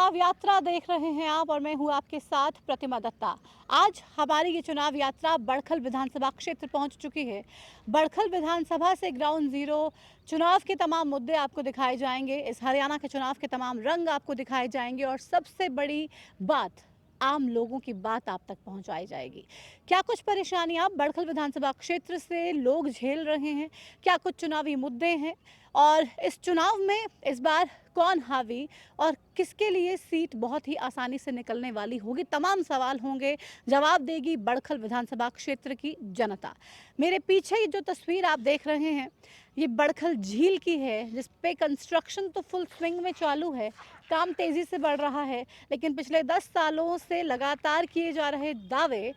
चुनाव यात्रा देख रहे हैं आप और मैं हूं आपके साथ प्रतिमा दत्ता। आज हमारी ये चुनाव यात्रा बड़खल विधानसभा क्षेत्र पहुंच चुकी है। बड़खल विधानसभा से ग्राउंड जीरो चुनाव के तमाम मुद्दे आपको दिखाए जाएंगे। इस हरियाणा के चुनाव के तमाम रंग आपको दिखाए जाएंगे और सबसे बड़ी बात, आम लोगों की बात आप तक पहुंचाई जाएगी। क्या कुछ परेशानियां बड़खल विधानसभा क्षेत्र से लोग झेल रहे हैं, क्या कुछ चुनावी मुद्दे हैं और इस चुनाव में इस बार कौन हावी और किसके लिए सीट बहुत ही आसानी से निकलने वाली होगी, तमाम सवाल होंगे, जवाब देगी बड़खल विधानसभा क्षेत्र की जनता। मेरे पीछे ये जो तस्वीर आप देख रहे हैं ये बड़खल झील की है, जिस पे कंस्ट्रक्शन तो फुल स्विंग में चालू है, काम तेजी से बढ़ रहा है, लेकिन पिछले 10 सालों से लगातार किए जा रहे दावे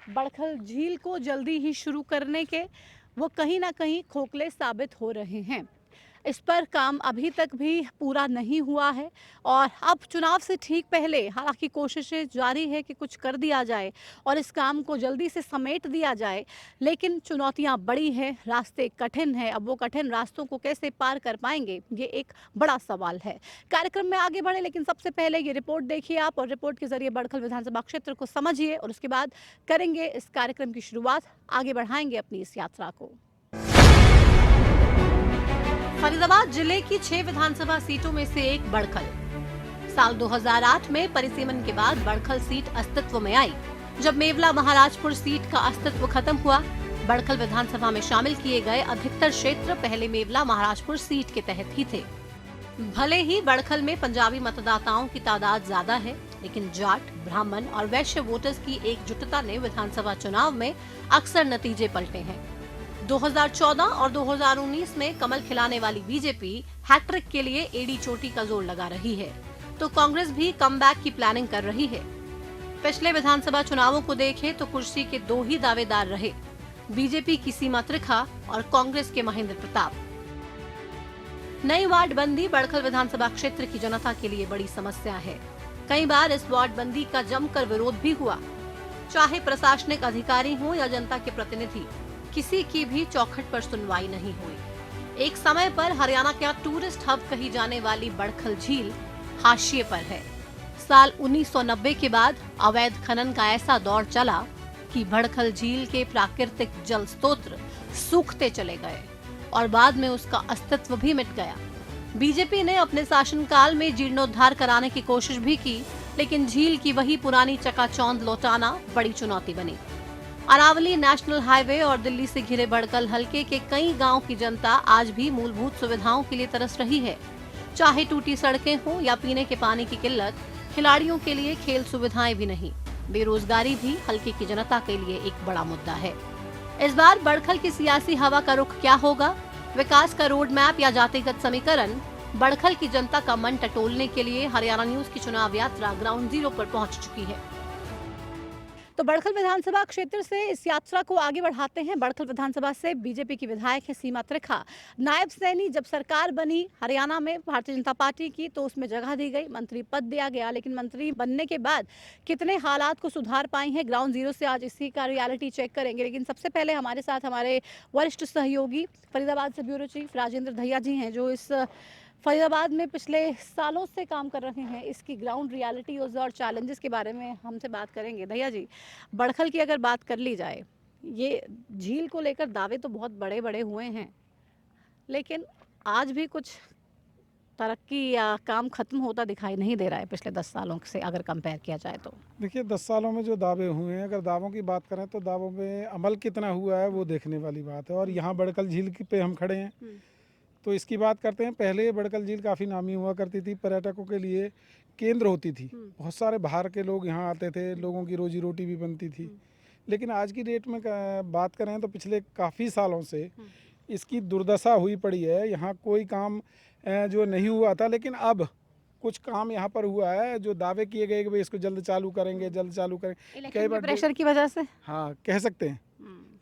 बड़खल झील को जल्दी ही शुरू करने के, वो कहीं ना कहीं खोखले साबित हो रहे हैं। इस पर काम अभी तक भी पूरा नहीं हुआ है और अब चुनाव से ठीक पहले हालांकि कोशिशें जारी है कि कुछ कर दिया जाए और इस काम को जल्दी से समेट दिया जाए, लेकिन चुनौतियां बड़ी हैं, रास्ते कठिन हैं। अब वो कठिन रास्तों को कैसे पार कर पाएंगे, ये एक बड़ा सवाल है। कार्यक्रम में आगे बढ़े लेकिन सबसे पहले ये रिपोर्ट देखिए आप और रिपोर्ट के जरिए बड़खल विधानसभा क्षेत्र को समझिए और उसके बाद करेंगे इस कार्यक्रम की शुरुआत, आगे बढ़ाएंगे अपनी इस यात्रा को। फरीदाबाद जिले की 6 विधानसभा सीटों में से एक बड़खल। साल 2008 में परिसीमन के बाद बड़खल सीट अस्तित्व में आई। जब मेवला महाराजपुर सीट का अस्तित्व खत्म हुआ, बड़खल विधानसभा में शामिल किए गए अधिकतर क्षेत्र पहले मेवला महाराजपुर सीट के तहत ही थे। भले ही बड़खल में पंजाबी मतदाताओं की तादाद ज्यादा है, लेकिन जाट, ब्राह्मण और वैश्य वोटर्स की एकजुटता ने विधानसभा चुनाव में अक्सर नतीजे पलटे हैं। 2014 और 2019 में कमल खिलाने वाली बीजेपी हैट्रिक के लिए एड़ी चोटी का जोर लगा रही है, तो कांग्रेस भी कमबैक की प्लानिंग कर रही है। पिछले विधानसभा चुनावों को देखें तो कुर्सी के 2 ही दावेदार रहे, बीजेपी की सीमा त्रिखा और कांग्रेस के महेंद्र प्रताप। नई वार्ड बंदी बड़खल विधानसभा क्षेत्र की जनता के लिए बड़ी समस्या है। कई बार इस वार्ड बंदी का जमकर विरोध भी हुआ, चाहे प्रशासनिक अधिकारी हो या जनता के प्रतिनिधि, किसी की भी चौखट पर सुनवाई नहीं हुई। एक समय पर हरियाणा का टूरिस्ट हब कही जाने वाली बड़खल झील हाशिए पर है। साल 1990 के बाद अवैध खनन का ऐसा दौर चला कि बड़खल झील के प्राकृतिक जल स्रोत सूखते चले गए और बाद में उसका अस्तित्व भी मिट गया। बीजेपी ने अपने शासनकाल में जीर्णोद्धार कराने की कोशिश भी की, लेकिन झील की वही पुरानी चकाचौंध लौटाना बड़ी चुनौती बनी। अरावली नेशनल हाईवे और दिल्ली से घिरे बड़खल हलके के कई गांव की जनता आज भी मूलभूत सुविधाओं के लिए तरस रही है, चाहे टूटी सड़कें हो या पीने के पानी की किल्लत, खिलाड़ियों के लिए खेल सुविधाएं भी नहीं। बेरोजगारी भी हलके की जनता के लिए एक बड़ा मुद्दा है। इस बार बड़खल की सियासी हवा का रुख क्या होगा? विकास का रोड मैप या जातिगत समीकरण? बड़खल की जनता का मन टटोलने के लिए हरियाणा न्यूज की चुनाव यात्रा ग्राउंड जीरो पर पहुंच चुकी है। तो बड़खल विधानसभा क्षेत्र से इस यात्रा को आगे बढ़ाते हैं। बड़खल विधानसभा से बीजेपी की विधायक है सीमा त्रिखा। नायब सैनी जब सरकार बनी हरियाणा में भारतीय जनता पार्टी की, तो उसमें जगह दी गई, मंत्री पद दिया गया, लेकिन मंत्री बनने के बाद कितने हालात को सुधार पाई हैं, ग्राउंड जीरो से आज इसी का रियलिटी चेक करेंगे। लेकिन सबसे पहले हमारे साथ हमारे वरिष्ठ सहयोगी फरीदाबाद से ब्यूरो चीफ राजेंद्र दहिया जी हैं, जो इस फरीदाबाद में पिछले सालों से काम कर रहे हैं। इसकी ग्राउंड रियलिटी और चैलेंजेस के बारे में हमसे बात करेंगे। भैया जी, बड़खल की अगर बात कर ली जाए, ये झील को लेकर दावे तो बहुत बड़े बड़े हुए हैं, लेकिन आज भी कुछ तरक्की या काम खत्म होता दिखाई नहीं दे रहा है पिछले 10 सालों से अगर कंपेयर किया जाए तो। देखिए 10 सालों में जो दावे हुए हैं, अगर दावों की बात करें तो दावों में अमल कितना हुआ है वो देखने वाली बात है। और यहाँ बड़खल झील पे हम खड़े हैं, तो इसकी बात करते हैं। पहले बड़खल झील काफ़ी नामी हुआ करती थी, पर्यटकों के लिए केंद्र होती थी, बहुत सारे बाहर के लोग यहाँ आते थे, लोगों की रोजी रोटी भी बनती थी। लेकिन आज की डेट में बात करें तो पिछले काफ़ी सालों से इसकी दुर्दशा हुई पड़ी है। यहाँ कोई काम जो नहीं हुआ था, लेकिन अब कुछ काम यहाँ पर हुआ है जो दावे किए गए कि भाई इसको जल्द चालू करेंगे, जल्द चालू करेंगे। कई बार प्रेशर की वजह से, हाँ कह सकते हैं,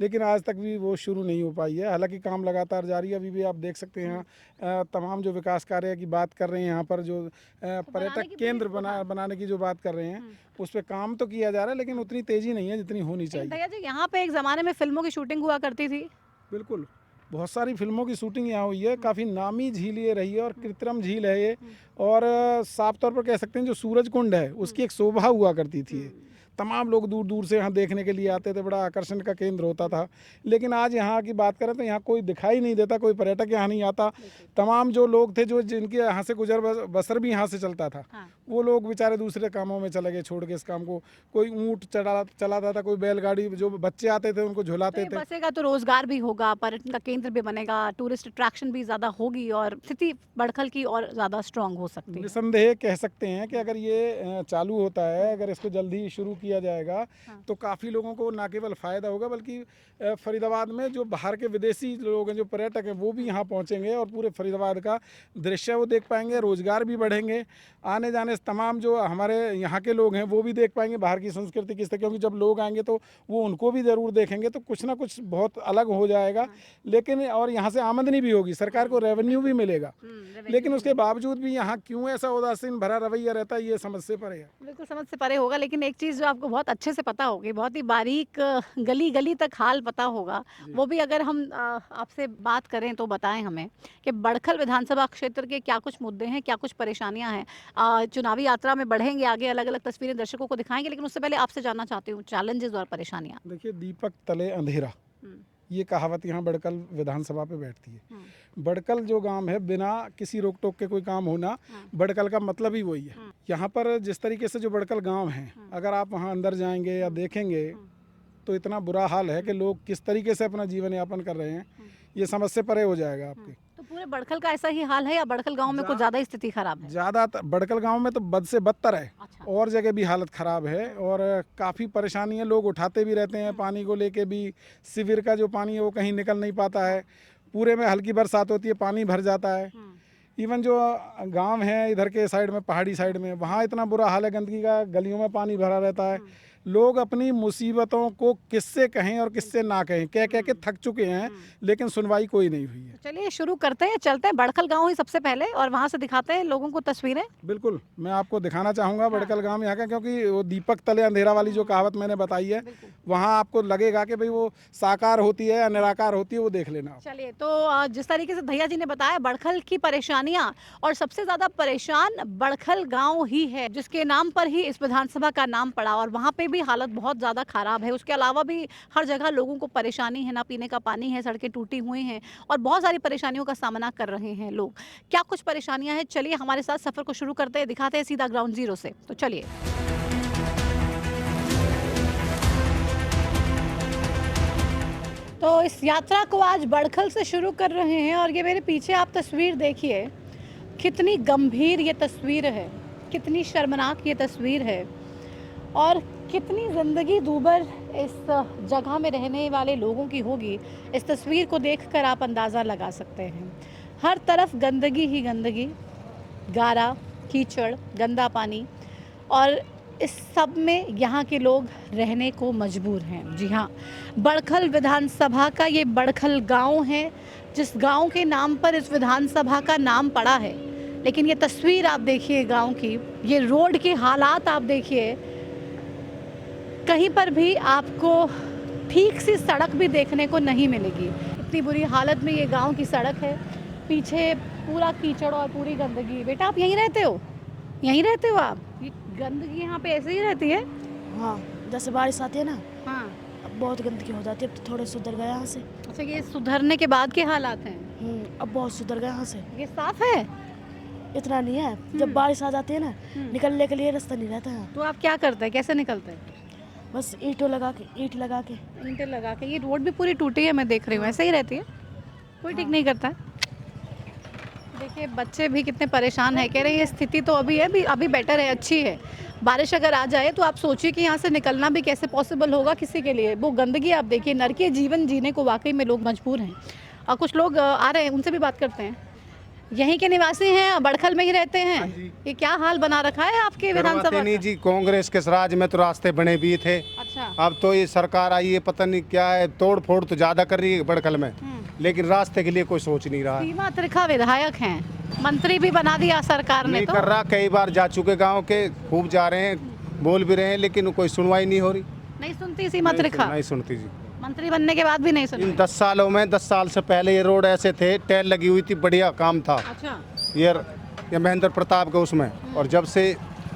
लेकिन आज तक भी वो शुरू नहीं हो पाई है। हालांकि काम लगातार जारी है। अभी भी आप देख सकते हैं यहाँ तमाम जो विकास कार्य की बात कर रहे हैं, यहाँ पर जो पर्यटक केंद्र बनाने की जो बात कर रहे हैं, उस पर काम तो किया जा रहा है, लेकिन उतनी तेजी नहीं है जितनी होनी चाहिए। भैया जी, यहाँ पे एक ज़माने में फिल्मों की शूटिंग हुआ करती थी। बिल्कुल, बहुत सारी फिल्मों की शूटिंग यहाँ हुई है, काफ़ी नामी झील ये रही है और कृत्रिम झील है ये। और साफ तौर पर कह सकते हैं जो सूरज कुंड है उसकी एक शोभा हुआ करती थी ये। तमाम लोग दूर दूर से यहाँ देखने के लिए आते थे, बड़ा आकर्षण का केंद्र होता था। लेकिन आज यहाँ की बात करें तो यहाँ कोई दिखाई नहीं देता, कोई पर्यटक यहाँ नहीं आता। तमाम जो लोग थे जो जिनके यहाँ से गुजर बसर भी यहाँ से चलता था, वो लोग बेचारे दूसरे कामों में चले गए छोड़ के इस काम को। कोई ऊँट चलाता था, कोई बैलगाड़ी, जो बच्चे आते थे उनको झुलाते थे। बसेगा तो रोजगार भी होगा, पर्यटन का केंद्र भी बनेगा, टूरिस्ट अट्रैक्शन भी ज्यादा होगी और स्थिति बड़खल की और ज्यादा स्ट्रांग हो सकती है। निसंदेह कह सकते हैं कि अगर ये चालू होता है, अगर इसको जल्दी शुरू किया जाएगा तो काफ़ी लोगों को ना केवल फ़ायदा होगा बल्कि फरीदाबाद में जो बाहर के विदेशी लोग हैं, जो पर्यटक हैं, वो भी यहाँ पहुँचेंगे और पूरे फरीदाबाद का दृश्य वो देख पाएंगे, रोज़गार भी बढ़ेंगे। आने जाने से तमाम जो हमारे यहाँ के लोग हैं वो भी देख पाएंगे बाहर की संस्कृति किस तरह, क्योंकि जब लोग आएंगे तो वो उनको भी ज़रूर देखेंगे, तो कुछ ना कुछ बहुत अलग हो जाएगा। लेकिन और यहाँ से आमदनी भी होगी, सरकार को रेवेन्यू भी मिलेगा। लेकिन उसके बावजूद भी यहाँ क्यों ऐसा उदासीन भरा रवैया रहता है, ये समझ से परे है। बिल्कुल समझ से परे होगा, लेकिन एक चीज़ जो आपको बहुत अच्छे से पता होगी, बहुत ही बारीक गली गली तक हाल पता होगा, वो भी अगर हम आपसे बात करें तो बताएं हमें कि बड़खल विधानसभा क्षेत्र के क्या कुछ मुद्दे हैं, क्या कुछ परेशानियां हैं। चुनावी यात्रा में बढ़ेंगे आगे, अलग अलग तस्वीरें दर्शकों को दिखाएंगे, लेकिन उससे पहले आपसे जानना चाहती हूँ चैलेंजेस और परेशानियाँ। देखिए, दीपक तले अंधेरा, ये कहावत यहाँ बड़कल विधानसभा पे बैठती है। बड़कल जो गांव है, बिना किसी रोक टोक के कोई काम होना, बड़कल का मतलब ही वही है। यहाँ पर जिस तरीके से जो बड़कल गांव है, अगर आप वहाँ अंदर जाएंगे या देखेंगे तो इतना बुरा हाल है कि लोग किस तरीके से अपना जीवन यापन कर रहे हैं, ये समझ से परे हो जाएगा आपके। तो पूरे बड़खल का ऐसा ही हाल है या बड़खल गांव में कुछ ज़्यादा स्थिति खराब है? ज़्यादा बड़कल गांव में तो बद से बदतर है। अच्छा। और जगह भी हालत ख़राब है और काफ़ी परेशानी है। लोग उठाते भी रहते हैं पानी को लेके भी। शिविर का जो पानी है वो कहीं निकल नहीं पाता है। पूरे में हल्की बरसात होती है, पानी भर जाता है। इवन जो गांव है इधर के साइड में, पहाड़ी साइड में, वहाँ इतना बुरा हाल है गंदगी का, गलियों में पानी भरा रहता है। लोग अपनी मुसीबतों को किससे कहें और किससे ना कहें, कह कह के थक चुके हैं, लेकिन सुनवाई कोई नहीं हुई है। चलिए शुरू करते हैं, चलते हैं बड़खल गांव ही सबसे पहले और वहां से दिखाते हैं लोगों को तस्वीरें। बिल्कुल, मैं आपको दिखाना चाहूँगा बड़कल गांव यहाँ का, क्योंकि वो दीपक तले अंधेरा वाली जो कहावत मैंने बताई है, वहाँ आपको लगेगा कि भाई वो साकार होती है या निराकार होती है, वो देख लेना। चलिए, तो जिस तरीके से भैया जी ने बताया बड़खल की परेशानियां, और सबसे ज्यादा परेशान बड़खल गांव ही है, जिसके नाम पर ही इस विधानसभा का नाम पड़ा, और वहाँ पे भी हालत बहुत ज़्यादा ख़राब है। उसके अलावा भी हर जगह लोगों को परेशानी है, ना पीने का पानी है, सड़कें टूटी हुई हैं और बहुत सारी परेशानियों का सामना कर रहे हैं लोग। क्या कुछ परेशानियां हैं, चलिए हमारे साथ सफ़र को शुरू करते हैं, दिखाते हैं सीधा ग्राउंड जीरो से। तो चलिए। तो इस यात्रा को आज बड़खल से शुरू कर रहे हैं और ये मेरे पीछे आप तस्वीर देखिए, कितनी गंभीर ये तस्वीर है, कितनी शर्मनाक ये तस्वीर है और कितनी ज़िंदगी दूभर इस जगह में रहने वाले लोगों की होगी। इस तस्वीर को देखकर आप अंदाज़ा लगा सकते हैं। हर तरफ गंदगी ही गंदगी, गारा, कीचड़, गंदा पानी, और इस सब में यहाँ के लोग रहने को मजबूर हैं। जी हाँ, बड़खल विधानसभा का ये बड़खल गांव है, जिस गांव के नाम पर इस विधानसभा का नाम पड़ा है। लेकिन ये तस्वीर आप देखिए गांव की, ये रोड के हालात आप देखिए, कहीं पर भी आपको ठीक सी सड़क भी देखने को नहीं मिलेगी। इतनी बुरी हालत में ये गांव की सड़क है, पीछे पूरा कीचड़ और पूरी गंदगी। बेटा आप यहीं रहते हो? यहीं रहते हो आप? ये गंदगी यहाँ पे ऐसे ही रहती है? हाँ, जैसे बारिश आती है ना, हाँ। अब बहुत गंदगी हो जाती है। अब तो थोड़े सुधर गए यहाँ से। अच्छा, ये सुधरने के बाद के हालात हैं? अब बहुत सुधर गए यहाँ से। ये साफ है? इतना नहीं है, जब बारिश आ जाती है ना, निकलने के लिए रास्ता नहीं रहता है। तो आप क्या करते हैं, कैसे निकलते हैं? बस ईंट लगा के ईंटें लगा के। ये रोड भी पूरी टूटी है, मैं देख रही हूँ, ऐसे ही रहती है, कोई ठीक नहीं करता है। देखिए बच्चे भी कितने परेशान हैं, कह रहे हैं ये स्थिति तो अभी है, अभी बेटर है, अच्छी है। बारिश अगर आ जाए तो आप सोचिए कि यहाँ से निकलना भी कैसे पॉसिबल होगा किसी के लिए। वो गंदगी आप देखिए, नरकीय जीवन जीने को वाकई में लोग मजबूर हैं। और कुछ लोग आ रहे हैं, उनसे भी बात करते हैं। यहीं के निवासी हैं, बड़खल में ही रहते हैं। ये क्या हाल बना रखा है आपके विधानसभा? नहीं जी, कांग्रेस के राज में तो रास्ते बने भी थे। अच्छा। अब तो ये सरकार आई है, पता नहीं क्या है, तोड़ फोड़ तो ज्यादा कर रही है बड़खल में, लेकिन रास्ते के लिए कोई सोच नहीं रहा। सीमा त्रिखा विधायक हैं, मंत्री भी बना दिया सरकार ने। नहीं तो कर रहा, कई बार जा चुके गाँव के, खूब जा रहे हैं, बोल भी रहे हैं, लेकिन कोई सुनवाई नहीं हो रही। नहीं सुनती सीमा त्रिखा? नहीं सुनती जी। मंत्री बनने के बाद भी नहीं सुना? इन 10 सालों में 10 साल से पहले ये रोड ऐसे थे, टेल लगी हुई थी, बढ़िया काम था अच्छा। ये महेंद्र प्रताप के उसमें। और जब से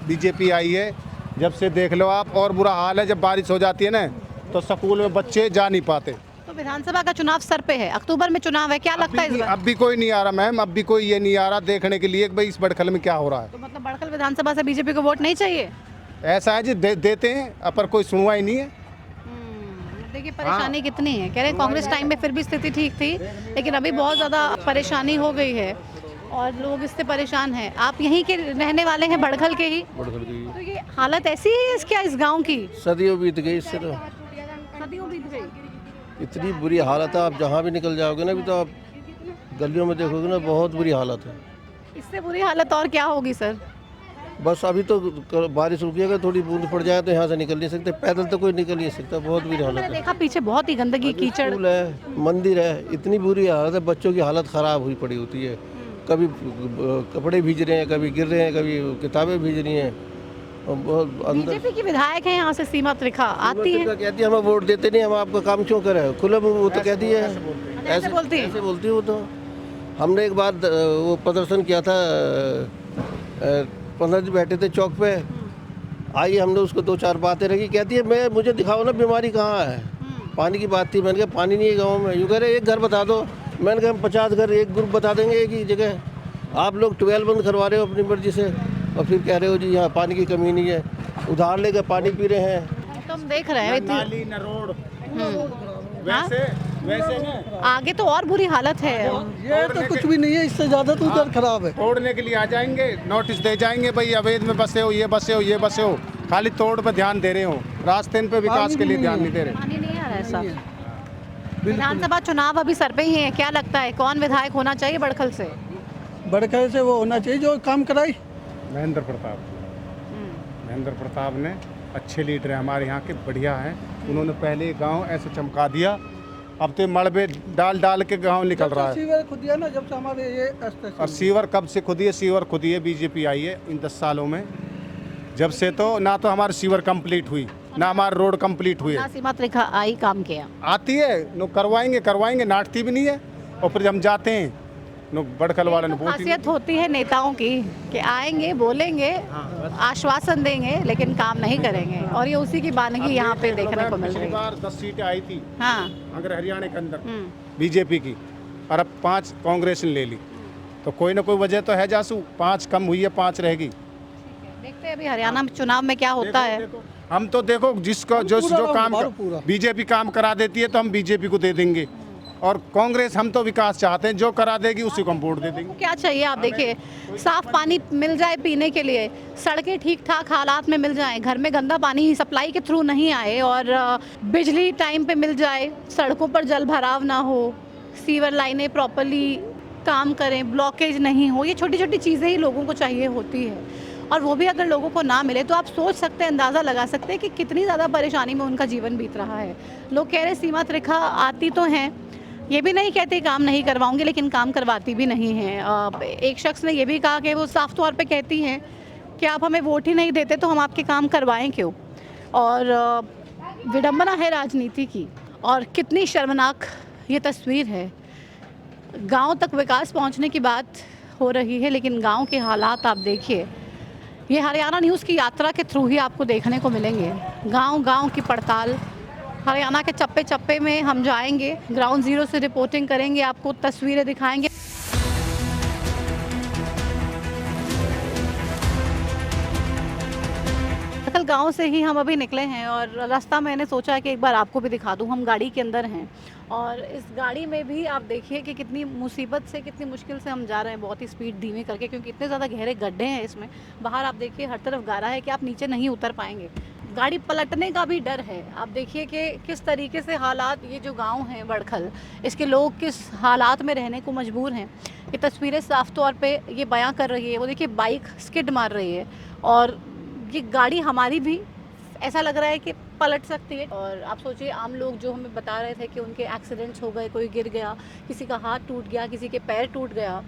बीजेपी आई है, जब से देख लो आप, और बुरा हाल है। जब बारिश हो जाती है ना तो स्कूल में बच्चे जा नहीं पाते। तो विधानसभा का चुनाव सर पे है, अक्टूबर में चुनाव है, क्या लगता है इस बार? अब भी कोई नहीं आ रहा मैम, अब भी कोई ये नहीं आ रहा देखने के लिए कि भाई इस बड़खल में क्या हो रहा है। तो मतलब बड़खल विधानसभा से बीजेपी को वोट नहीं चाहिए? ऐसा है जी, देते हैं पर कोई सुनवाई नहीं है। देखिए परेशानी कितनी है, कह रहे हैं कांग्रेस टाइम में फिर भी स्थिति ठीक थी, लेकिन अभी बहुत ज़्यादा परेशानी हो गई है और लोग इससे परेशान हैं। आप यहीं के रहने वाले हैं, बड़खल के ही? तो ये हालत ऐसी है क्या इस गांव की? सदियों बीत गई इससे, तो सदियों बीत गई। इतनी बुरी हालत है। आप जहाँ भी निकल जाओगे ना, अभी तो आप गलियों में देखोगे ना, बहुत बुरी हालत है। इससे बुरी हालत और क्या होगी सर? बस अभी तो बारिश रुकी है, थोड़ी बूंद पड़ जाए तो यहाँ से निकल नहीं सकते, पैदल तो कोई निकल नहीं सकता। बहुत बुरी हालत मैंने है। देखा पीछे बहुत ही गंदगी, कीचड़। स्कूल है, मंदिर है, इतनी बुरी हालत है, बच्चों की हालत ख़राब हुई पड़ी होती है। कभी कपड़े भीज रहे हैं, कभी गिर रहे हैं, कभी किताबें भीज रही हैं। और बहुत अंदर बीजेपी की विधायक है यहाँ से, सीमा त्रिखा आती है, कहती है हमें वोट देते नहीं, हम आपका काम क्यों करें? खुला वो तो कहती है, ऐसे बोलती है। ऐसे बोलती है वो तो। हमने एक बार वो प्रदर्शन किया था, 15 दिन बैठे थे चौक पे, आई हमने उसको 2-4 बातें रखी, कहती है मुझे दिखाओ ना बीमारी कहाँ है। पानी की बात थी, मैंने कहा पानी नहीं है गाँव में। यूँ कह रहे एक घर बता दो, मैंने कहा हम 50 घर एक ग्रुप बता देंगे एक ही जगह। आप लोग 12 बंद करवा रहे हो अपनी मर्जी से और फिर कह रहे हो जी यहाँ पानी की कमी नहीं है, उधार लेकर पानी पी रहे हैं। तुम देख रहे हैं नाली न रोड, वैसे ना आगे तो और बुरी हालत है। ये तो कुछ भी नहीं है, इससे ज़्यादा तो उधर खराब है। तोड़ने के लिए आ जाएंगे, नोटिस दे जाएंगे, भाई अवैध में बसे हो, ये बसे हो, ये बसे हो, खाली तोड़ पे ध्यान दे रहे हो, रास्ते पे विकास के लिए ध्यान नहीं दे रहे। पानी नहीं आ रहा है साहब। विधानसभा चुनाव अभी सर पे ही है, क्या लगता है कौन विधायक होना चाहिए बड़खल से? बड़खल से वो होना चाहिए जो काम कराई। महेंद्र प्रताप, महेंद्र प्रताप ने अच्छे लीडर हैं हमारे यहाँ के, बढ़िया हैं। उन्होंने पहले गांव ऐसे चमका दिया, अब तो मलबे डाल डाल के गांव निकल रहा है। सीवर खुदिया ना, जब से हमारे ये और सीवर कब से खुदिए? सीवर खुदिए बीजेपी आई है इन 10 सालों में, जब से तो ना तो हमारी सीवर कंप्लीट हुई, ना हमारा रोड कंप्लीट हुई है। सीमा त्रिखा आई काम किया, आती है नो करवाएंगे, नाटती भी नहीं है। और फिर हम जाते हैं नो बड़खल वाले ने खासियत होती है नेताओं की कि आएंगे, बोलेंगे, आश्वासन देंगे, लेकिन काम नहीं करेंगे। और ये उसी की बानगी यहाँ पे देखने को मिल रही है। बार 10 सीटें आई थी, हाँ, अगर हरियाणा के अंदर बीजेपी की, और अब 5 कांग्रेस ने ले ली, तो कोई ना कोई वजह तो है जासू। 5 कम हुई है, 5 रहेगी। देखते हैं अभी हरियाणा में चुनाव में क्या होता है। हम तो देखो जिसको जो काम बीजेपी काम करा देती है तो हम बीजेपी को दे देंगे, और कांग्रेस हम तो विकास चाहते हैं, जो करा देगी उसी को हम वोट दे देंगे। क्या चाहिए? आप देखिए, साफ पानी मिल जाए पीने के लिए, सड़कें ठीक ठाक हालात में मिल जाएं, घर में गंदा पानी सप्लाई के थ्रू नहीं आए, और बिजली टाइम पे मिल जाए, सड़कों पर जल भराव ना हो, सीवर लाइनें प्रॉपरली काम करें, ब्लॉकेज नहीं हो। ये छोटी छोटी चीज़ें ही लोगों को चाहिए होती है, और वो भी अगर लोगों को ना मिले तो आप सोच सकते हैं, अंदाज़ा लगा सकते हैं कि कितनी ज़्यादा परेशानी में उनका जीवन बीत रहा है। लोग कह रहे सीमा त्रिखा आती तो हैं, ये भी नहीं कहते काम नहीं करवाऊंगी, लेकिन काम करवाती भी नहीं हैं। एक शख्स ने ये भी कहा कि वो साफ तौर पे कहती हैं कि आप हमें वोट ही नहीं देते तो हम आपके काम करवाएं क्यों। और विडंबना है राजनीति की, और कितनी शर्मनाक ये तस्वीर है। गांव तक विकास पहुंचने की बात हो रही है, लेकिन गांव के हालात आप देखिए। ये हरियाणा न्यूज़ की यात्रा के थ्रू ही आपको देखने को मिलेंगे, गांव गांव की पड़ताल। हरियाणा के चप्पे चप्पे में हम जाएंगे, ग्राउंड जीरो से रिपोर्टिंग करेंगे, आपको तस्वीरें दिखाएंगे। बड़खल गांव से ही हम अभी निकले हैं, और रास्ता मैंने सोचा कि एक बार आपको भी दिखा दूं। हम गाड़ी के अंदर हैं, और इस गाड़ी में भी आप देखिए कि कितनी मुसीबत से, कितनी मुश्किल से हम जा रहे हैं, बहुत ही स्पीड धीमी करके, क्योंकि इतने ज़्यादा गहरे गड्ढे हैं इसमें। बाहर आप देखिए हर तरफ गारा है कि आप नीचे नहीं उतर पाएंगे, गाड़ी पलटने का भी डर है। आप देखिए कि किस तरीके से हालात, ये जो गांव है बड़खल, इसके लोग किस हालात में रहने को मजबूर हैं। ये तस्वीरें साफ तौर पे ये बयां कर रही है। वो देखिए बाइक स्किड मार रही है, और ये गाड़ी हमारी भी ऐसा लग रहा है कि पलट सकती है। और आप सोचिए, आम लोग जो हमें बता रहे थे कि उनके एक्सीडेंट्स हो गए, कोई गिर गया, किसी का हाथ टूट गया, किसी के पैर टूट गया,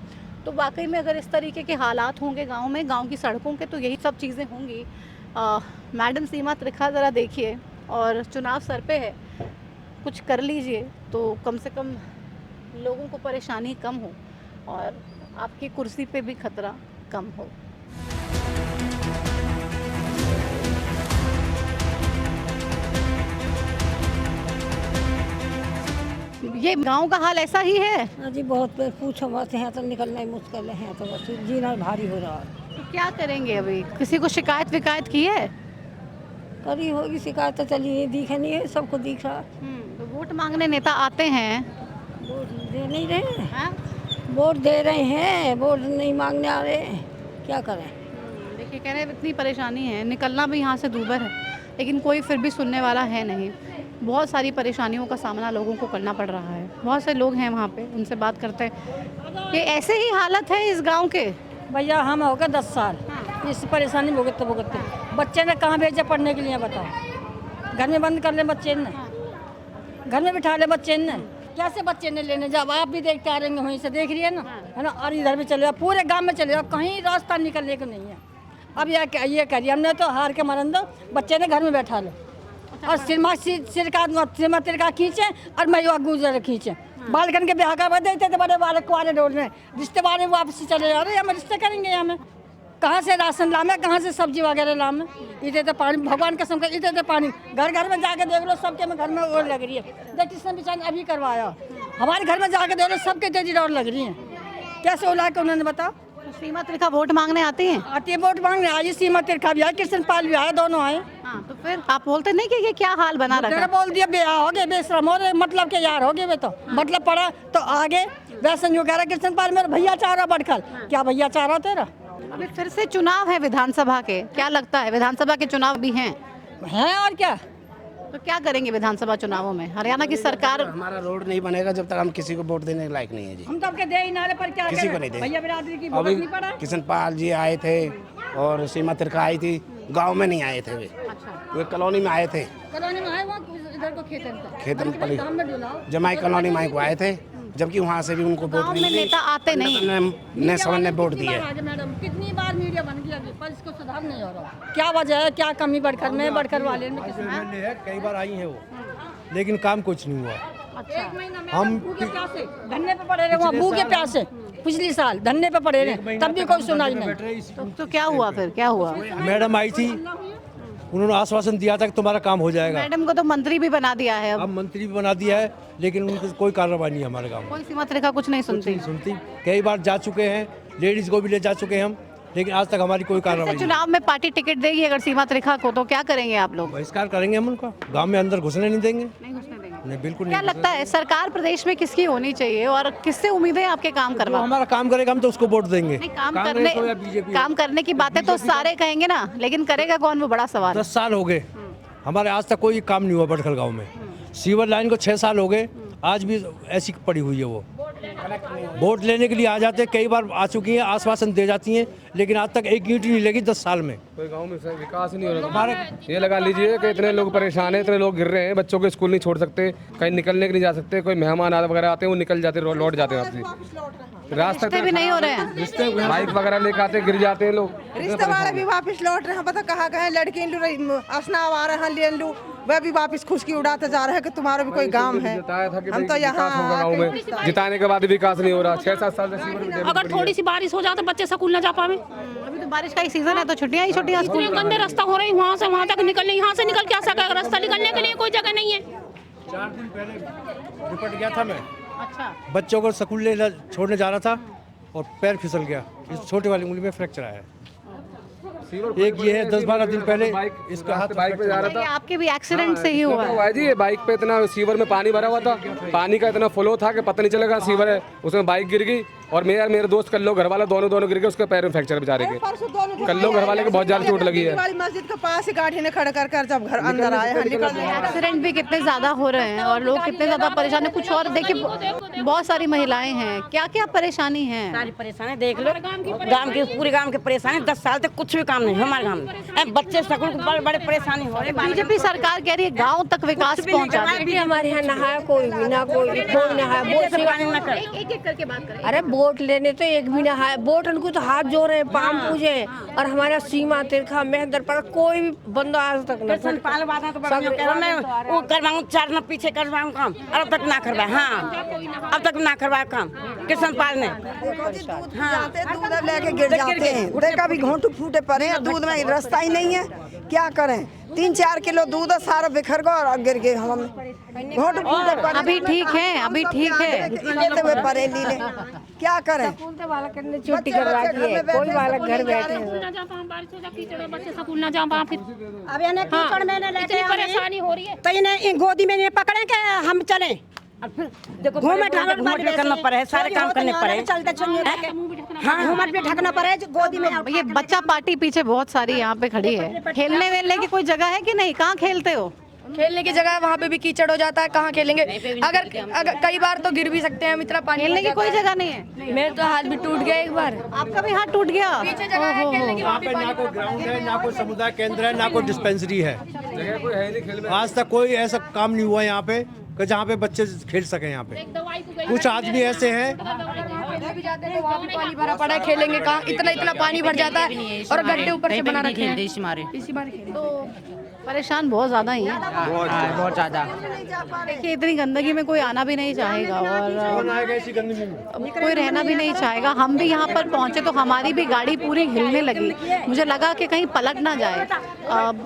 तो वाकई में अगर इस तरीके के हालात होंगे गाँव में, गाँव की सड़कों के, तो यही सब चीज़ें होंगी। मैडम सीमा त्रिखा ज़रा देखिए, और चुनाव सर पे है, कुछ कर लीजिए तो कम से कम लोगों को परेशानी कम हो और आपकी कुर्सी पे भी खतरा कम हो। ये गांव का हाल ऐसा ही है। हाँ जी, बहुत पूछो मत, यहाँ तो निकलना ही मुश्किल है, यहाँ तो बस जीना भारी हो रहा है। तो क्या करेंगे अभी? किसी को शिकायत विकायत की है? करी होगी शिकायत तो चली नहीं, दिखे नहीं है, सबको दिख रहा। तो वोट मांगने नेता आते हैं, वोट दे नहीं रहे हैं, हाँ? वोट दे रहे हैं, वोट नहीं मांगने आ रहे हैं, क्या करें। देखिए कह रहे हैं इतनी परेशानी है, निकलना भी यहाँ से दूभर है, लेकिन कोई फिर भी सुनने वाला है नहीं। बहुत सारी परेशानियों का सामना लोगों को करना पड़ रहा है। बहुत से लोग हैं वहाँ पे, उनसे बात करते हैं। ये ऐसे ही हालत है इस गांव के। भैया हम हो गए 10 साल इस परेशानी में भुगतते भुगतते। बच्चे ने कहाँ भेजा पढ़ने के लिए बताओ? घर में बंद कर ले बच्चे ने, घर में बिठा ले बच्चे ने, कैसे बच्चे ने लेने जाओ? आप भी देखते आ रहे वहीं से, देख रही है ना, है ना। और इधर भी चले जाओ, पूरे गांव में चले जाओ, कहीं रास्ता निकलने को नहीं है। अब ये करिए, हमने तो हार के मरन दो, बच्चे ने घर में बैठा लो और सिरमा तिरका खींचे और मैं गुजर खींचे। बालकन के ब्याह का देते थे बड़े बालक कुआरे डोल में, रिश्ते वाले वापसी चले जा रहे हैं। हम रिश्ते करेंगे हमें कहाँ से राशन लामे, कहाँ से सब्जी वगैरह लामे? इधर तो पानी, भगवान कसम का इधर तो पानी, घर घर में जाके देख लो, सबके में घर में और लग रही है। देख किसने बेचारे अभी करवाया, हमारे घर में जाके देख लो, सबके तेजी और लग रही है। कैसे उला के उन्होंने बताओ? सीमा तिरखा वोट मांगने आती हैं? आती है वोट मांगने, आई सीमा तिरखा भी आए, कृष्ण पाल भी आए, दोनों आए। हाँ, तो फिर आप बोलते नहीं कि ये क्या हाल बना रखा है? बोल दिया ब्याह हो गए, बेशरम हो गए, मतलब के यार हो गए वे तो, मतलब पड़ा तो आगे वैसे जो कह रहा कृष्ण पाल मेरा भैया चाह रहा बड़खल, क्या भैया चाह रहा तेरा? अभी फिर से चुनाव है विधानसभा के, क्या लगता है? विधानसभा के चुनाव भी हैं, और क्या? तो क्या करेंगे विधानसभा चुनावों में? हरियाणा की सरकार, हमारा रोड नहीं बनेगा जब तक हम किसी को वोट देने के लायक नहीं है जी। हम तो आपके दे ही नारे पर क्या किसी को नहीं दे। भैया बिरादरी की वोट अभी नहीं पड़ा। किशन पाल जी आए थे और सीमा तिरका आई थी, गांव में नहीं आए थे वे कॉलोनी में आए थे। कॉलोनी में आए, वहाँ इधर को खेतन पड़ी जमाई कॉलोनी में को आए थे, जबकि वहाँ से भी उनको वोट गाँव में नहीं नेता आते नहीं। ने सब ने वोट दिए। मैडम कितनी बार मीडिया बन गया पर इसको सुधार नहीं हो रहा। क्या वजह है, क्या कमी बड़खर में, बड़खर वाले में? कई बार आई है वो, लेकिन काम कुछ नहीं हुआ। अच्छा, हम भूखे प्यासे धरने पे पड़े रहे, वहाँ भूखे प्यासे पिछली साल धरने पे पड़े रहे, तब भी कोई सुनाई नहीं। तो क्या हुआ फिर, क्या हुआ? मैडम आई थी, उन्होंने आश्वासन दिया था कि तुम्हारा काम हो जाएगा। मैडम को तो मंत्री भी बना दिया है, अब मंत्री भी बना दिया है, लेकिन उनकी कोई कार्रवाई नहीं है हमारे गाँव में। कोई सीमा तिरका कुछ नहीं सुनती। सुनती कई बार जा चुके हैं, लेडीज को भी ले जा चुके हैं हम, लेकिन आज तक हमारी कोई कार्रवाई नहीं। चुनाव में पार्टी टिकट देगी अगर सीमा तिरखा को, तो क्या करेंगे आप लोग? बहिष्कार करेंगे हम उनका, गांव में अंदर घुसने नहीं देंगे। नहीं घुसने देंगे? नहीं, बिल्कुल क्या नहीं। लगता है सरकार प्रदेश में किसकी होनी चाहिए और किससे उम्मीदें आपके काम जो करवा? हमारा काम करेगा हम तो उसको वोट देंगे। नहीं, काम कांग्रेस हो या बीजेपी। काम करने की बातें तो सारे कहेंगे ना, लेकिन करेगा कौन, वो बड़ा सवाल है। 10 साल हो गए हमारे, आज तक कोई काम नहीं हुआ बड़खल गांव में। सीवर लाइन को 6 साल हो गए, आज भी ऐसी पड़ी हुई है। वो वोट लेने के लिए आ जाते, कई बार आ चुकी हैं, आश्वासन दे जाती हैं, लेकिन आज तक एक ईंट नहीं लगी 10 साल में। कोई गांव में विकास नहीं हो रहा। हमारे ये लगा लीजिए कि इतने लोग परेशान हैं, इतने लोग गिर रहे हैं, बच्चों को स्कूल नहीं छोड़ सकते, कहीं निकलने के नहीं जा सकते, कोई मेहमान वगैरह आते हैं वो निकल जाते, लौट जाते हैं वापसी, रास्ते भी नहीं हो रहे हैं, बाइक वगैरह लेकर आते गिर जाते हैं लोग। रिश्ते वाले भी वापस लौट रहे हैं, पता कहाँ गए? लड़की असना आ रहे हैं, ले लू, वह भी वापस खुशकी उड़ाते जा रहे हैं कि तुम्हारा भी कोई गांव है। हम तो यहाँ गाँव में जिताने के बाद विकास नहीं हो रहा। 6-7 साल से अगर थोड़ी सी बारिश हो जाए तो बच्चे स्कूल न जा पावे। अभी तो बारिश का ही सीजन है, तो छुट्टियां ही छुट्टियां। स्कूल गंदे रास्ता हो रहे हैं, वहाँ से वहाँ तक निकलने, यहाँ से निकल के आ सकेगा, रास्ता निकलने के लिए कोई जगह नहीं है। 4 दिन पहले निपट गया था मैं। अच्छा, बच्चों को स्कूल ले छोड़ने जा रहा था और पैर फिसल गया, इस छोटे वाली उंगली में फ्रैक्चर आया है। एक ये है 10-12 दिन पहले इसका हाथ बाइक पे जा रहा था। आपके भी एक्सीडेंट से ही हुआ है जी। ये बाइक पे इतना सीवर में पानी भरा हुआ था, पानी का इतना फ्लो था कि पता नहीं चलेगा सीवर है, उसमें बाइक गिर गई और मेरे दोस्त कल्लो घर वाला दोनों गिर गए, उसके पैर में फ्रैक्चर बेचारे के। कल्लो घर वाले को बहुत ज्यादा चोट लगी है। मस्जिद के पास ही गाड़ी ने खड़ा कर जब घर अंदर आए हैं, एक्सीडेंट भी कितने ज्यादा हो रहे हैं और लोग कितने ज्यादा परेशान है। कुछ और देखिए, बहुत सारी महिलाएं हैं, क्या क्या परेशानी है? सारी परेशानी देख लो, गांव की पूरे गांव की परेशानी। 10 साल तक कुछ भी काम नहीं हमारे गांव में, बच्चे स्कूल को बड़े परेशानी हो रही। बीजेपी सरकार कह रही है गाँव तक विकास पहुँचा। हमारे यहाँ नहाया कोई भी ना, कोई नहाया, एक एक करके बात करें। अरे वोट लेने तो एक भी ना वोट उनको तो हाथ जोड़े पाम पूजे और हमारा सीमा तिरखा महेंद्र पर कोई भी बंदा आज तक ना वो करवाऊँ 4 न पीछे करवाऊँ काम अब तक ना करवाए। हाँ अब तक ना करवाए काम किशन पाल ने। दूध लेके गिर जाते हैं, देखा भी घोंटू फूटे पड़े हैं, दूध में रास्ता ही नहीं है, क्या करें। 3-4 किलो दूध सारा बिखर गया और गिर गए हम घोंटू फूटे पड़े। अभी ठीक है, अभी ठीक है, लेते हुए परे नीले, क्या करें। छुट्टी करवा दी है, कोई बालक घर बैठे हैं। बच्चे स्कूल ना जा पाए, फिर अब यानी कीचड़ में इतनी परेशानी हो रही है तो इन्हें गोदी में पकड़े के हम चले। देखो घूमट भी करना पड़े है, सारे काम करने पड़े। चलते हाँ घूमट भी ढकना पड़े गोदी में। ये बच्चा पार्टी पीछे बहुत सारी यहाँ पे खड़ी है। खेलने वेलने की कोई जगह है कि नहीं? कहाँ खेलते हो? खेलने की जगह वहाँ पे भी कीचड़ हो जाता है, कहाँ खेलेंगे। अगर कई बार तो गिर भी सकते हैं, हम इतना पानी। खेलने की कोई जगह नहीं है? मेरे तो हाथ भी टूट गया एक बार। आपका भी हाथ टूट गया? पीछे जगह है खेलने की, यहाँ पे ना कोई ग्राउंड है, ना कोई समुदाय केंद्र है, ना कोई डिस्पेंसरी है। आज तक कोई ऐसा काम नहीं हुआ यहाँ पे कि जहाँ पे बच्चे खेल सके। यहाँ पे कुछ आदमी ऐसे हैं पानी भरा पड़ा है, खेलेंगे कहाँ? इतना पानी भर जाता है और गड्ढे ऊपर से बना रखे हैं। इसी बार तो परेशान बहुत ज्यादा ही है, बहुत ज्यादा। देखिए इतनी गंदगी में कोई आना भी नहीं चाहेगा और कोई रहना भी नहीं चाहेगा। हम भी यहाँ पर पहुँचे तो हमारी भी गाड़ी पूरी हिलने लगी, मुझे लगा कि कहीं पलट ना जाए।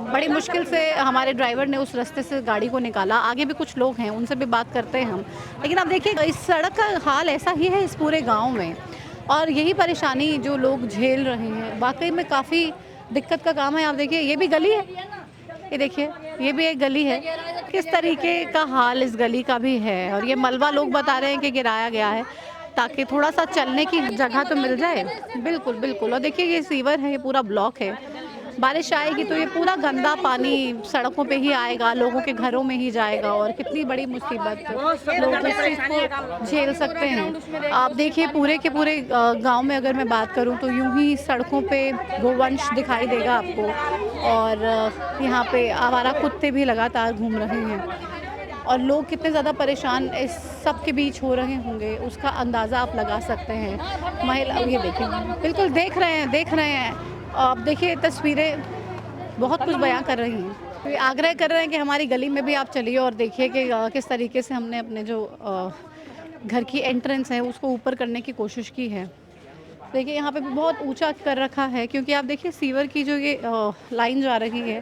बड़ी मुश्किल से हमारे ड्राइवर ने उस रास्ते से गाड़ी को निकाला। आगे भी कुछ लोग हैं, उनसे भी बात करते हैं हम। लेकिन अब देखिए इस सड़क का हाल ऐसा ही है इस पूरे गाँव में, और यही परेशानी जो लोग झेल रहे हैं वाकई में काफ़ी दिक्कत का काम है। आप देखिए ये भी गली है, ये देखिए ये भी एक गली है, किस तरीके का हाल इस गली का भी है। और ये मलबा लोग बता रहे हैं कि गिराया गया है ताकि थोड़ा सा चलने की जगह तो मिल जाए। बिल्कुल बिल्कुल। और देखिए ये सीवर है, ये पूरा ब्लॉक है। बारिश आएगी तो ये पूरा गंदा पानी सड़कों पे ही आएगा, लोगों के घरों में ही जाएगा और कितनी बड़ी मुसीबत लोग इस चीज़ को झेल सकते हैं। आप देखिए पूरे के पूरे गांव में अगर मैं बात करूं तो यूं ही सड़कों पे गोवंश दिखाई देगा आपको, और यहाँ पे आवारा कुत्ते भी लगातार घूम रहे हैं और लोग कितने ज़्यादा परेशान इस सब के बीच हो रहे होंगे उसका अंदाज़ा आप लगा सकते हैं। महिला ये देखिए बिल्कुल देख रहे हैं आप देखिए तस्वीरें बहुत कुछ बयां कर रही हैं। तो आग्रह कर रहे हैं कि हमारी गली में भी आप चलिए और देखिए कि किस तरीके से हमने अपने जो घर की एंट्रेंस है उसको ऊपर करने की कोशिश की है। देखिए यहाँ पे भी बहुत ऊंचा कर रखा है क्योंकि आप देखिए सीवर की जो ये लाइन जा रही है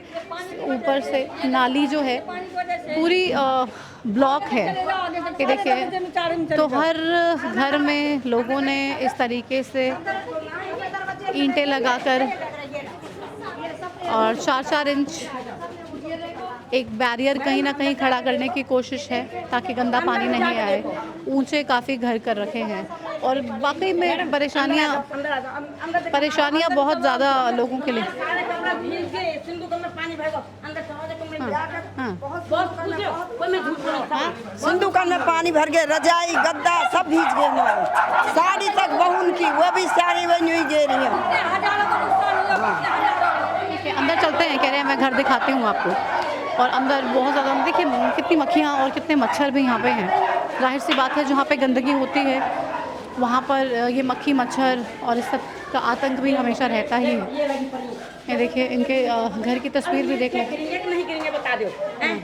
ऊपर से, नाली जो है पूरी ब्लॉक है। ये देखिए तो हर घर में लोगों ने इस तरीके से ईंटें लगाकर और 4-4 इंच एक बैरियर कहीं ना कहीं खड़ा करने की कोशिश है ताकि गंदा पानी नहीं आए। ऊंचे काफ़ी घर कर रखे हैं और वाकई में परेशानियां बहुत ज़्यादा लोगों के लिए। सिंधुकल में पानी भर गए, रजाई गद्दा सब भीज गए, साड़ी तक बहून की वो भी साड़ी वही नहीं दे रही है। अंदर चलते हैं, कह रहे हैं मैं घर दिखाती हूँ आपको। और अंदर बहुत ज़्यादा देखिए कितनी मक्खियाँ और कितने मच्छर भी यहाँ पे हैं। जाहिर सी बात है जहाँ पे गंदगी होती है वहाँ पर ये मक्खी मच्छर और इस सब का आतंक भी हमेशा रहता ही है। ये देखिए इनके घर की तस्वीर भी देख लें। नहीं गिरेंगे बता दो,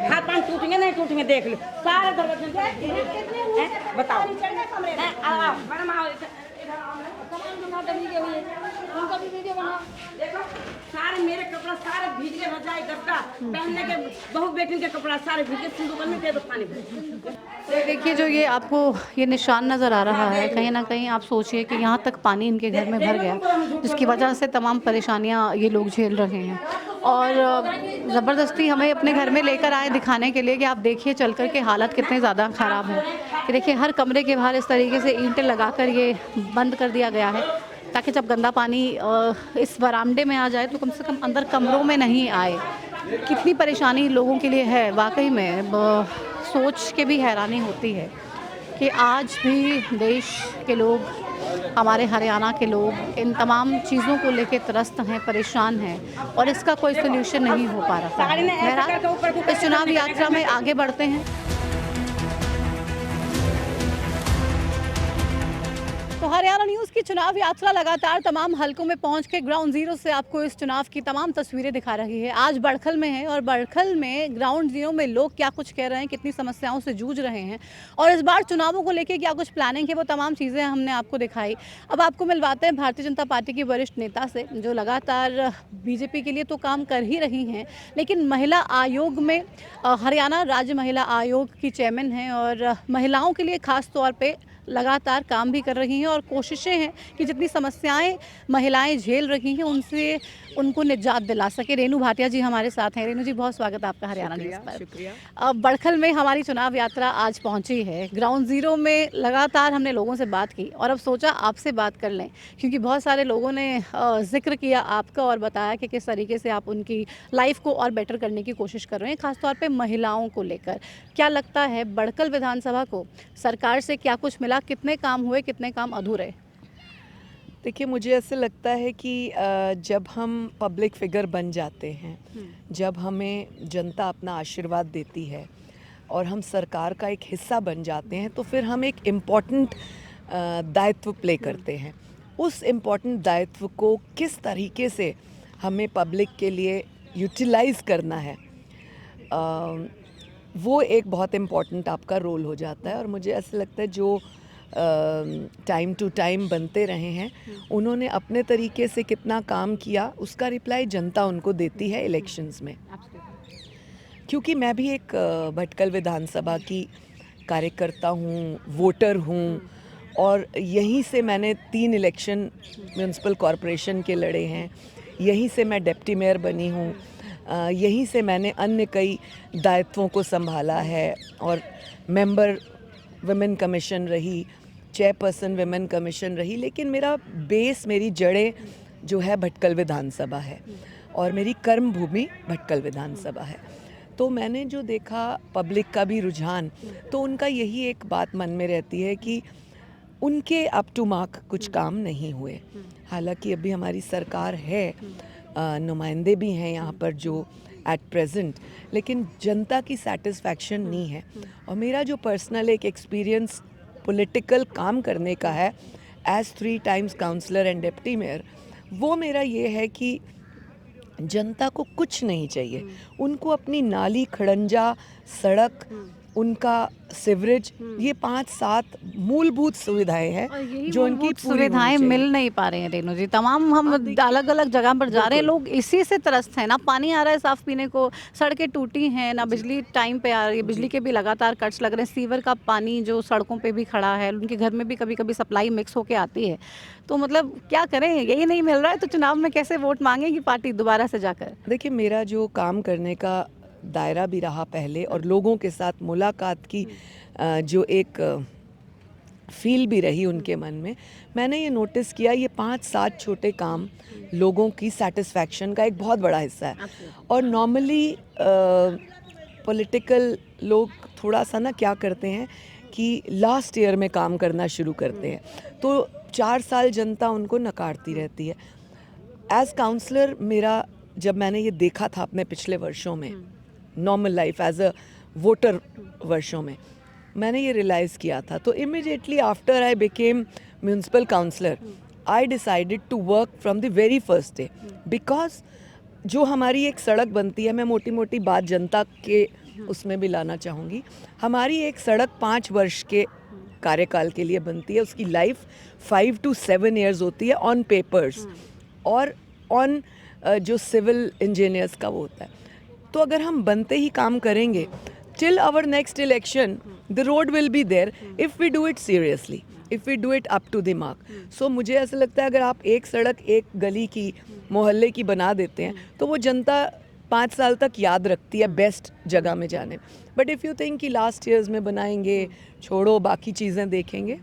हाथ पांव टूटेंगे नहीं टूटेंगे देख लो सारे दरवाजे बताओ। देखो सारे मेरे कपड़ा सारे भीज गए, रजाई गद्दा पहनने के बहू बेटी के कपड़ा सारे भीज गए। सिंधुकल में दे दो पानी। देखिए जो ये आपको ये निशान नज़र आ रहा है, कहीं ना कहीं आप सोचिए कि यहाँ तक पानी इनके घर में भर गया जिसकी वजह से तमाम परेशानियाँ ये लोग झेल रहे हैं। और ज़बरदस्ती हमें अपने घर में लेकर आए दिखाने के लिए कि आप देखिए चल कर के हालत कितने ज़्यादा ख़राब है। कि देखिए हर कमरे के बाहर इस तरीके से ईंटें लगाकर ये बंद कर दिया गया है ताकि जब गंदा पानी इस वरामदे में आ जाए तो कम से कम अंदर कमरों में नहीं आए। कितनी परेशानी लोगों के लिए है, वाकई में सोच के भी हैरानी होती है कि आज भी देश के लोग, हमारे हरियाणा के लोग इन तमाम चीज़ों को लेकर त्रस्त हैं, परेशान हैं और इसका कोई सलूशन नहीं हो पा रहा है। बहरहाल इस चुनाव यात्रा में आगे बढ़ते हैं तो हर हरियाणा न्यूज़ की चुनाव यात्रा लगातार तमाम हलकों में पहुंच के ग्राउंड जीरो से आपको इस चुनाव की तमाम तस्वीरें दिखा रही है। आज बड़खल में है और बड़खल में ग्राउंड जीरो में लोग क्या कुछ कह रहे हैं, कितनी समस्याओं से जूझ रहे हैं और इस बार चुनावों को लेकर क्या कुछ प्लानिंग है, वो तमाम चीज़ें हमने आपको दिखाई। अब आपको मिलवाते हैं भारतीय जनता पार्टी की वरिष्ठ नेता से, जो लगातार बीजेपी के लिए तो काम कर ही रही हैं, लेकिन महिला आयोग में हरियाणा राज्य महिला आयोग की चेयरमैन हैं और महिलाओं के लिए खास तौर पे लगातार काम भी कर रही हैं और कोशिशें हैं कि जितनी समस्याएं महिलाएं झेल रही हैं उनसे उनको निजात दिला सके। रेणु भाटिया जी हमारे साथ हैं। रेणु जी, बहुत स्वागत है आपका हरियाणा न्यूज़ पर। शुक्रिया। अब बड़खल में हमारी चुनाव यात्रा आज पहुंची है। ग्राउंड जीरो में लगातार हमने लोगों से बात की और अब सोचा आपसे बात कर लें, क्योंकि बहुत सारे लोगों ने जिक्र किया आपका और बताया कि किस तरीके से आप उनकी लाइफ को और बेटर करने की कोशिश कर रहे हैं, खासतौर पर महिलाओं को लेकर। क्या लगता है बड़खल विधानसभा को सरकार से क्या कुछ मिला, कितने काम हुए, कितने काम अधूरे? देखिए, मुझे ऐसे लगता है कि जब हम पब्लिक फिगर बन जाते हैं, जब हमें जनता अपना आशीर्वाद देती है और हम सरकार का एक हिस्सा बन जाते हैं, तो फिर हम एक इम्पॉर्टेंट दायित्व प्ले करते हैं। उस इम्पॉर्टेंट दायित्व को किस तरीके से हमें पब्लिक के लिए यूटिलाइज़ करना है, वो एक बहुत इम्पॉर्टेंट आपका रोल हो जाता है। और मुझे ऐसा लगता है जो टाइम टू टाइम बनते रहे हैं, उन्होंने अपने तरीके से कितना काम किया उसका रिप्लाई जनता उनको देती है इलेक्शंस में। क्योंकि मैं भी एक भटकल विधानसभा की कार्यकर्ता हूँ, वोटर हूँ, और यहीं से मैंने 3 इलेक्शन म्यूनसिपल कॉरपोरेशन के लड़े हैं, यहीं से मैं डिप्टी मेयर बनी हूँ, यहीं से मैंने अन्य कई दायित्वों को संभाला है और मेंबर वुमेन कमीशन रही, चेयरपर्सन वुमेन कमीशन रही। लेकिन मेरा बेस, मेरी जड़ें जो है भटकल विधानसभा है और मेरी कर्म भूमि भटकल विधानसभा है। तो मैंने जो देखा पब्लिक का भी रुझान, तो उनका यही एक बात मन में रहती है कि उनके अप टू मार्क कुछ काम नहीं हुए। हालांकि अभी हमारी सरकार है, नुमाइंदे भी हैं यहाँ पर जो एट प्रेजेंट, लेकिन जनता की सेटिस्फैक्शन नहीं है। और मेरा जो पर्सनल एक एक्सपीरियंस पॉलिटिकल काम करने का है as 3 times councillor and deputy mayor, वो मेरा ये है कि जनता को कुछ नहीं चाहिए, उनको अपनी नाली, खड़ंजा, सड़क, उनका सिवरेज, ये 5-7 मूलभूत सुविधाएं हैं जो उनकी सुविधाएं मिल नहीं पा रही हैं। रेणु जी, तमाम हम अलग अलग जगह पर जा रहे हैं, लोग इसी से त्रस्त हैं। ना पानी आ रहा है साफ पीने को, सड़कें टूटी हैं, ना बिजली टाइम पे आ रही है, बिजली के भी लगातार कट्स लग रहे हैं, सीवर का पानी जो सड़कों पे भी खड़ा है, उनके घर में भी कभी कभी सप्लाई मिक्स होके आती है। तो मतलब क्या करें, यही नहीं मिल रहा है तो चुनाव में कैसे वोट मांगेगी पार्टी दोबारा से जाकर? देखिए, मेरा जो काम करने का दायरा भी रहा पहले और लोगों के साथ मुलाकात की जो एक फील भी रही उनके मन में, मैंने ये नोटिस किया ये 5-7 छोटे काम लोगों की सेटिस्फैक्शन का एक बहुत बड़ा हिस्सा है। और नॉर्मली पॉलिटिकल लोग थोड़ा सा ना क्या करते हैं कि लास्ट ईयर में काम करना शुरू करते हैं, तो 4 साल जनता उनको नकारती रहती है। एज काउंसलर मेरा, जब मैंने ये देखा था अपने पिछले वर्षों में, normal life as a voter वर्षों में, मैंने ये रियलाइज़ किया था। तो immediately after I became municipal councillor, I decided to work from the very first day, because जो हमारी एक सड़क बनती है, मैं मोटी मोटी बात जनता के उसमें भी लाना चाहूँगी, हमारी एक सड़क 5 वर्ष के कार्यकाल के लिए बनती है, उसकी लाइफ 5 to 7 years होती है ऑन पेपर्स और ऑन जो सिविल इंजीनियर्स का वो होता है। तो अगर हम बनते ही काम करेंगे till our next election, the road will be there if we do it seriously, if we do it up to the mark. So मुझे ऐसा लगता है अगर आप एक सड़क एक गली की, मोहल्ले की बना देते हैं तो वो जनता 5 साल तक याद रखती है बेस्ट जगह में जाने। बट इफ़ यू थिंक कि लास्ट ईयर्स में बनाएंगे, छोड़ो बाकी चीज़ें देखेंगे,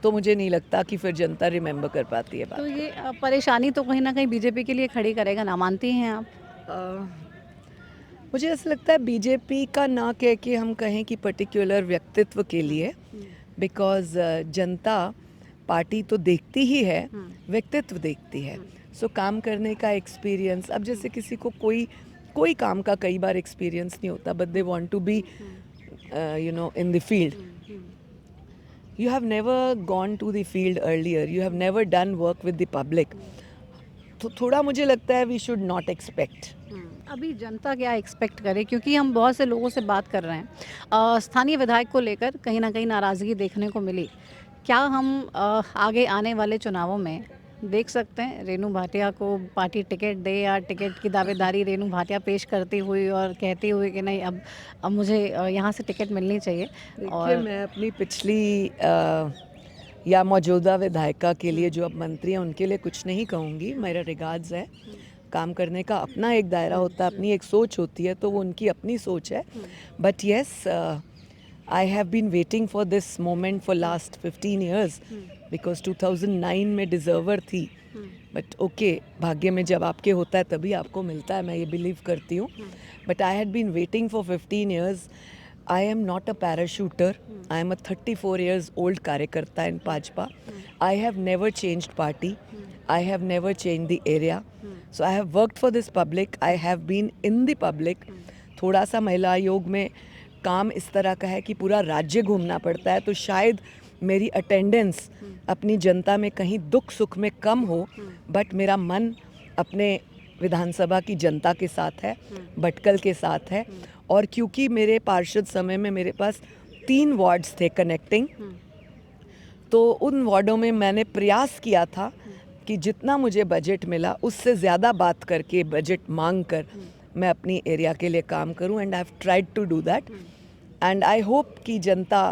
तो मुझे नहीं लगता कि फिर जनता रिमेंबर कर पाती है बात। तो ये परेशानी तो कहीं ना कहीं बीजेपी के लिए खड़ी करेगा ना, मानती हैं आप? मुझे ऐसा लगता है बीजेपी का ना कह के हम कहें कि पर्टिकुलर व्यक्तित्व के लिए, बिकॉज जनता पार्टी तो देखती ही है, व्यक्तित्व देखती है। सो काम करने का एक्सपीरियंस, अब जैसे किसी को कोई काम का कई बार एक्सपीरियंस नहीं होता, but they want to be in the field. You have never gone to the field earlier. You have never done work with the public. तो थोड़ा मुझे लगता है we should not expect. अभी जनता क्या एक्सपेक्ट करे, क्योंकि हम बहुत से लोगों से बात कर रहे हैं, स्थानीय विधायक को लेकर कहीं ना कहीं नाराज़गी देखने को मिली। क्या हम आगे आने वाले चुनावों में देख सकते हैं रेणु भाटिया को पार्टी टिकट दे, या टिकट की दावेदारी रेणु भाटिया पेश करती हुई और कहती हुई कि नहीं अब मुझे यहाँ से टिकट मिलनी चाहिए? और मैं अपनी पिछली या मौजूदा विधायिका के लिए जो अब मंत्री हैं उनके लिए कुछ नहीं कहूँगी। मेरा रिगार्ड्स है, काम करने का अपना एक दायरा होता है, अपनी एक सोच होती है, तो वो उनकी अपनी सोच है। But yes, I have been waiting for this moment for last 15 years because 2009 में डिज़र्वर थी। बट ओके, भाग्य में जब आपके होता है तभी आपको मिलता है, मैं ये बिलीव करती हूँ। But I had been waiting for 15 years. I am not a parachuter. I am a 34 years old कार्यकर्ता in Bhajpa. I have never changed party. I have never changed the area. So I have worked for this public. I have been in the public. थोड़ा सा महिला आयोग में काम इस तरह का है कि पूरा राज्य घूमना पड़ता है, तो शायद मेरी अटेंडेंस अपनी जनता में कहीं दुख सुख में कम हो, बट मेरा मन अपने विधानसभा की जनता के साथ है, भटकल के साथ है। और क्योंकि मेरे पार्षद समय में मेरे पास 3 वार्ड्स थे कनेक्टिंग, तो उन वार्डों में मैंने प्रयास किया था कि जितना मुझे बजट मिला उससे ज़्यादा बात करके, बजट मांग कर मैं अपनी एरिया के लिए काम करूं। And I have tried to do that, and I hope कि जनता,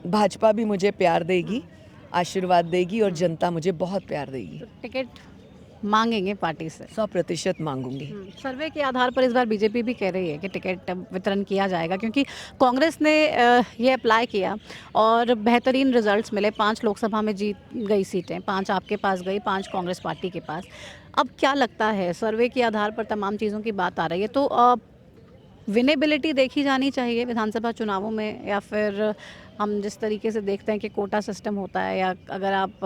भाजपा भी मुझे प्यार देगी, आशीर्वाद देगी, और जनता मुझे बहुत प्यार देगी। तो टिकट मांगेंगे पार्टी से? 100% मांगूंगी। सर्वे के आधार पर इस बार बीजेपी भी कह रही है कि टिकट वितरण किया जाएगा, क्योंकि कांग्रेस ने ये अप्लाई किया और बेहतरीन रिजल्ट्स मिले। 5 लोकसभा में जीत गई सीटें, 5 आपके पास गई, 5 कांग्रेस पार्टी के पास। अब क्या लगता है, सर्वे के आधार पर तमाम चीज़ों की बात आ रही है, तो विनेबिलिटी देखी जानी चाहिए विधानसभा चुनावों में, या फिर हम जिस तरीके से देखते हैं कि कोटा सिस्टम होता है, या अगर आप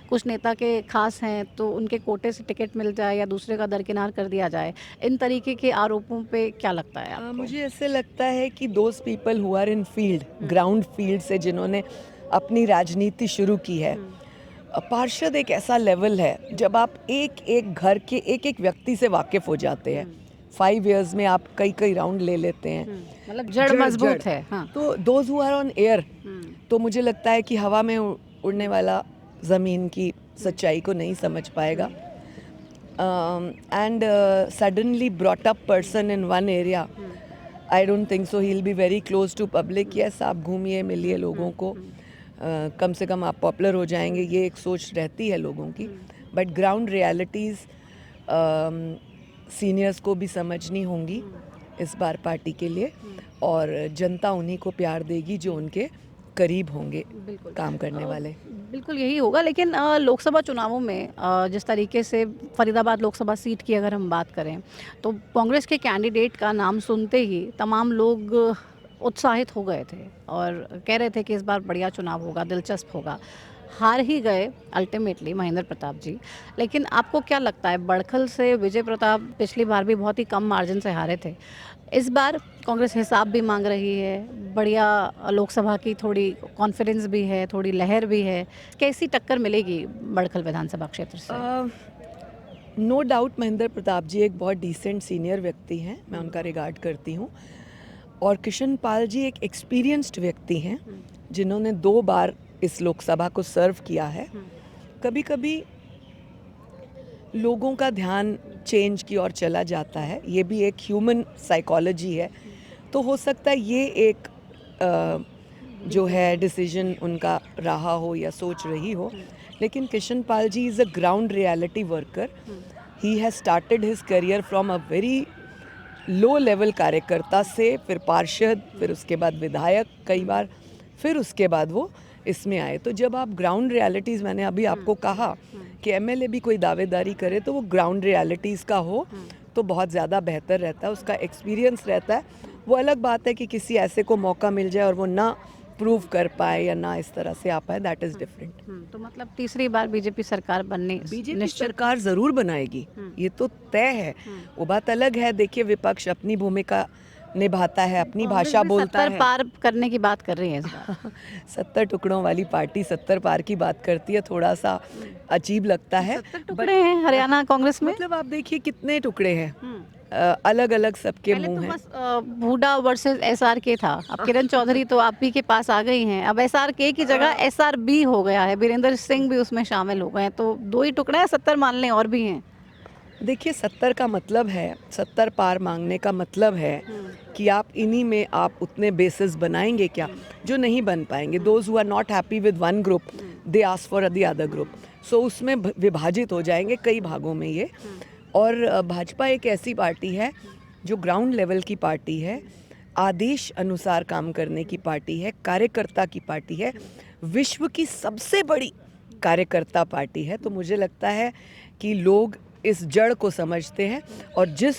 कुछ नेता के खास हैं तो उनके कोटे से टिकट मिल जाए या दूसरे का दरकिनार कर दिया जाए, इन तरीके के आरोपों पे क्या लगता है आपको? मुझे ऐसे लगता है कि those people who are in field, ground field से जिन्होंने अपनी राजनीति शुरू की है, पार्षद एक ऐसा लेवल है जब आप एक एक घर के एक एक व्यक्ति से वाकिफ़ हो जाते हैं। 5 years में आप कई राउंड ले लेते हैं, मतलब जड़ मजबूत है। हाँ। तो those who are on air, तो मुझे लगता है कि हवा में उड़ने वाला ज़मीन की सच्चाई को नहीं समझ पाएगा। And suddenly brought up person in one area, I don't think so he will be very close to public. Yes, आप घूमिए, मिलिए लोगों को, कम से कम आप पॉपुलर हो जाएंगे, ये एक सोच रहती है लोगों की। बट ग्राउंड रियलिटीज़ सीनियर्स को भी समझनी होंगी इस बार पार्टी के लिए, और जनता उन्हीं को प्यार देगी जो उनके करीब होंगे काम करने वाले। बिल्कुल यही होगा। लेकिन लोकसभा चुनावों में जिस तरीके से फरीदाबाद लोकसभा सीट की अगर हम बात करें, तो कांग्रेस के कैंडिडेट का नाम सुनते ही तमाम लोग उत्साहित हो गए थे और कह रहे थे कि इस बार बढ़िया चुनाव होगा, दिलचस्प होगा। हार ही गए अल्टीमेटली महेंद्र प्रताप जी। लेकिन आपको क्या लगता है, बड़खल से विजय प्रताप पिछली बार भी बहुत ही कम मार्जिन से हारे थे, इस बार कांग्रेस हिसाब भी मांग रही है, बढ़िया लोकसभा की थोड़ी कॉन्फिडेंस भी है, थोड़ी लहर भी है, कैसी टक्कर मिलेगी बड़खल विधानसभा क्षेत्र से? नो डाउट महेंद्र प्रताप जी एक बहुत डिसेंट सीनियर व्यक्ति हैं, मैं उनका रिगार्ड करती हूँ। और कृष्ण पाल जी एक एक्सपीरियंस्ड व्यक्ति हैं जिन्होंने 2 बार इस लोकसभा को सर्व किया है। कभी कभी लोगों का ध्यान चेंज की ओर चला जाता है, ये भी एक ह्यूमन साइकोलॉजी है, तो हो सकता है ये एक जो है डिसीजन उनका रहा हो या सोच रही हो। लेकिन Krishan Pal ji is a ground reality worker. He has started his career from a very low level कार्यकर्ता से, फिर पार्षद, फिर उसके बाद विधायक कई बार, फिर उसके बाद वो इसमें आए। तो जब आप ग्राउंड रियलिटीज़, मैंने अभी आपको कहा कि एमएलए भी कोई दावेदारी करे तो वो ग्राउंड रियलिटीज़ का हो तो बहुत ज़्यादा बेहतर रहता है, उसका एक्सपीरियंस रहता है। वो अलग बात है कि किसी ऐसे को मौका मिल जाए और वो ना प्रूव कर पाए या ना इस तरह से आ पाए, दैट इज़ डिफरेंट। तो मतलब तीसरी बार बीजेपी सरकार बनने, बीजेपी सरकार ज़रूर बनाएगी, ये तो तय है। वो बात अलग है, देखिए विपक्ष अपनी भूमिका निभाता है, अपनी भाषा बोलता है। 70 पार करने की बात कर रही है इस बार। 70 टुकड़ों वाली पार्टी 70 पार की बात करती है, थोड़ा सा अजीब लगता है। 70 टुकड़े हैं हरियाणा कांग्रेस में। मतलब आप देखिए कितने टुकड़े हैं, अलग अलग सबके मुंह हैं। हुड्डा वर्सेस SRK था, अब किरण चौधरी तो आप ही के पास आ गई हैं, अब SRK की जगह SRB हो गया है, वीरेंद्र सिंह भी उसमें शामिल हो गए हैं, तो 2 ही टुकड़े हैं, 70 मान लें और भी हैं। देखिए 70 का मतलब है, 70 पार मांगने का मतलब है कि आप इन्हीं में आप उतने बेसिस बनाएंगे क्या जो नहीं बन पाएंगे। Those who are not happy with one group they ask for the other group, so उसमें विभाजित हो जाएंगे कई भागों में ये। और भाजपा एक ऐसी पार्टी है जो ग्राउंड लेवल की पार्टी है, आदेश अनुसार काम करने की पार्टी है, कार्यकर्ता की पार्टी है, विश्व की सबसे बड़ी कार्यकर्ता पार्टी है। तो मुझे लगता है कि लोग इस जड़ को समझते हैं, और जिस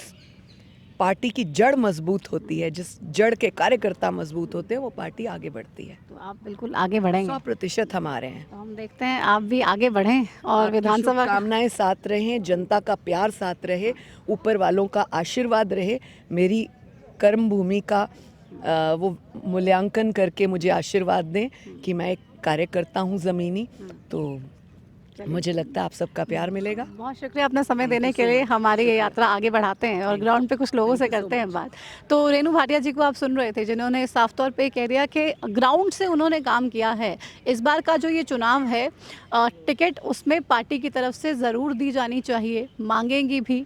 पार्टी की जड़ मजबूत होती है, जिस जड़ के कार्यकर्ता मजबूत होते हैं, वो पार्टी आगे बढ़ती है। तो आप बिल्कुल आगे बढ़ेंगे। 100% हमारे हैं। तो हम देखते हैं आप भी आगे बढ़ें और विधानसभा कामनाएं साथ रहें, जनता का प्यार साथ रहे, ऊपर वालों का आशीर्वाद रहे, मेरी कर्म भूमि का वो मूल्यांकन करके मुझे आशीर्वाद दें कि मैं एक कार्यकर्ता हूँ ज़मीनी। तो मुझे लगता है आप सबका प्यार मिलेगा। बहुत शुक्रिया अपना समय देने के लिए। हमारी ये यात्रा आगे बढ़ाते हैं और ग्राउंड पे कुछ लोगों से करते हैं बात। तो रेणु भाटिया जी को आप सुन रहे थे, जिन्होंने साफ तौर पे कह दिया कि ग्राउंड से उन्होंने काम किया है। इस बार का जो ये चुनाव है, टिकट उसमें पार्टी की तरफ से ज़रूर दी जानी चाहिए, मांगेंगी भी।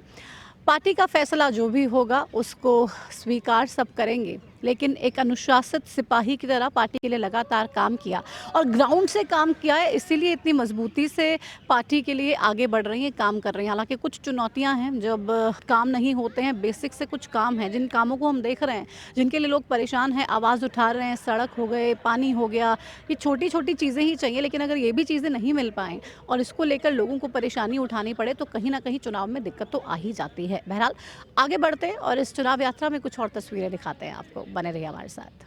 पार्टी का फैसला जो भी होगा उसको स्वीकार सब करेंगे, लेकिन एक अनुशासित सिपाही की तरह पार्टी के लिए लगातार काम किया और ग्राउंड से काम किया है, इसीलिए इतनी मजबूती से पार्टी के लिए आगे बढ़ रही हैं, काम कर रही हैं। हालांकि कुछ चुनौतियां हैं, जब काम नहीं होते हैं, बेसिक से कुछ काम हैं, जिन कामों को हम देख रहे हैं, जिनके लिए लोग परेशान हैं, आवाज़ उठा रहे हैं, सड़क हो गए, पानी हो गया, ये छोटी छोटी चीज़ें ही चाहिए। लेकिन अगर ये भी चीज़ें नहीं मिल पाएँ और इसको लेकर लोगों को परेशानी उठानी पड़े तो कहीं ना कहीं चुनाव में दिक्कत तो आ ही जाती है। बहरहाल आगे बढ़ते हैं और इस चुनाव यात्रा में कुछ और तस्वीरें दिखाते हैं आपको। बने रहिए हमारे साथ।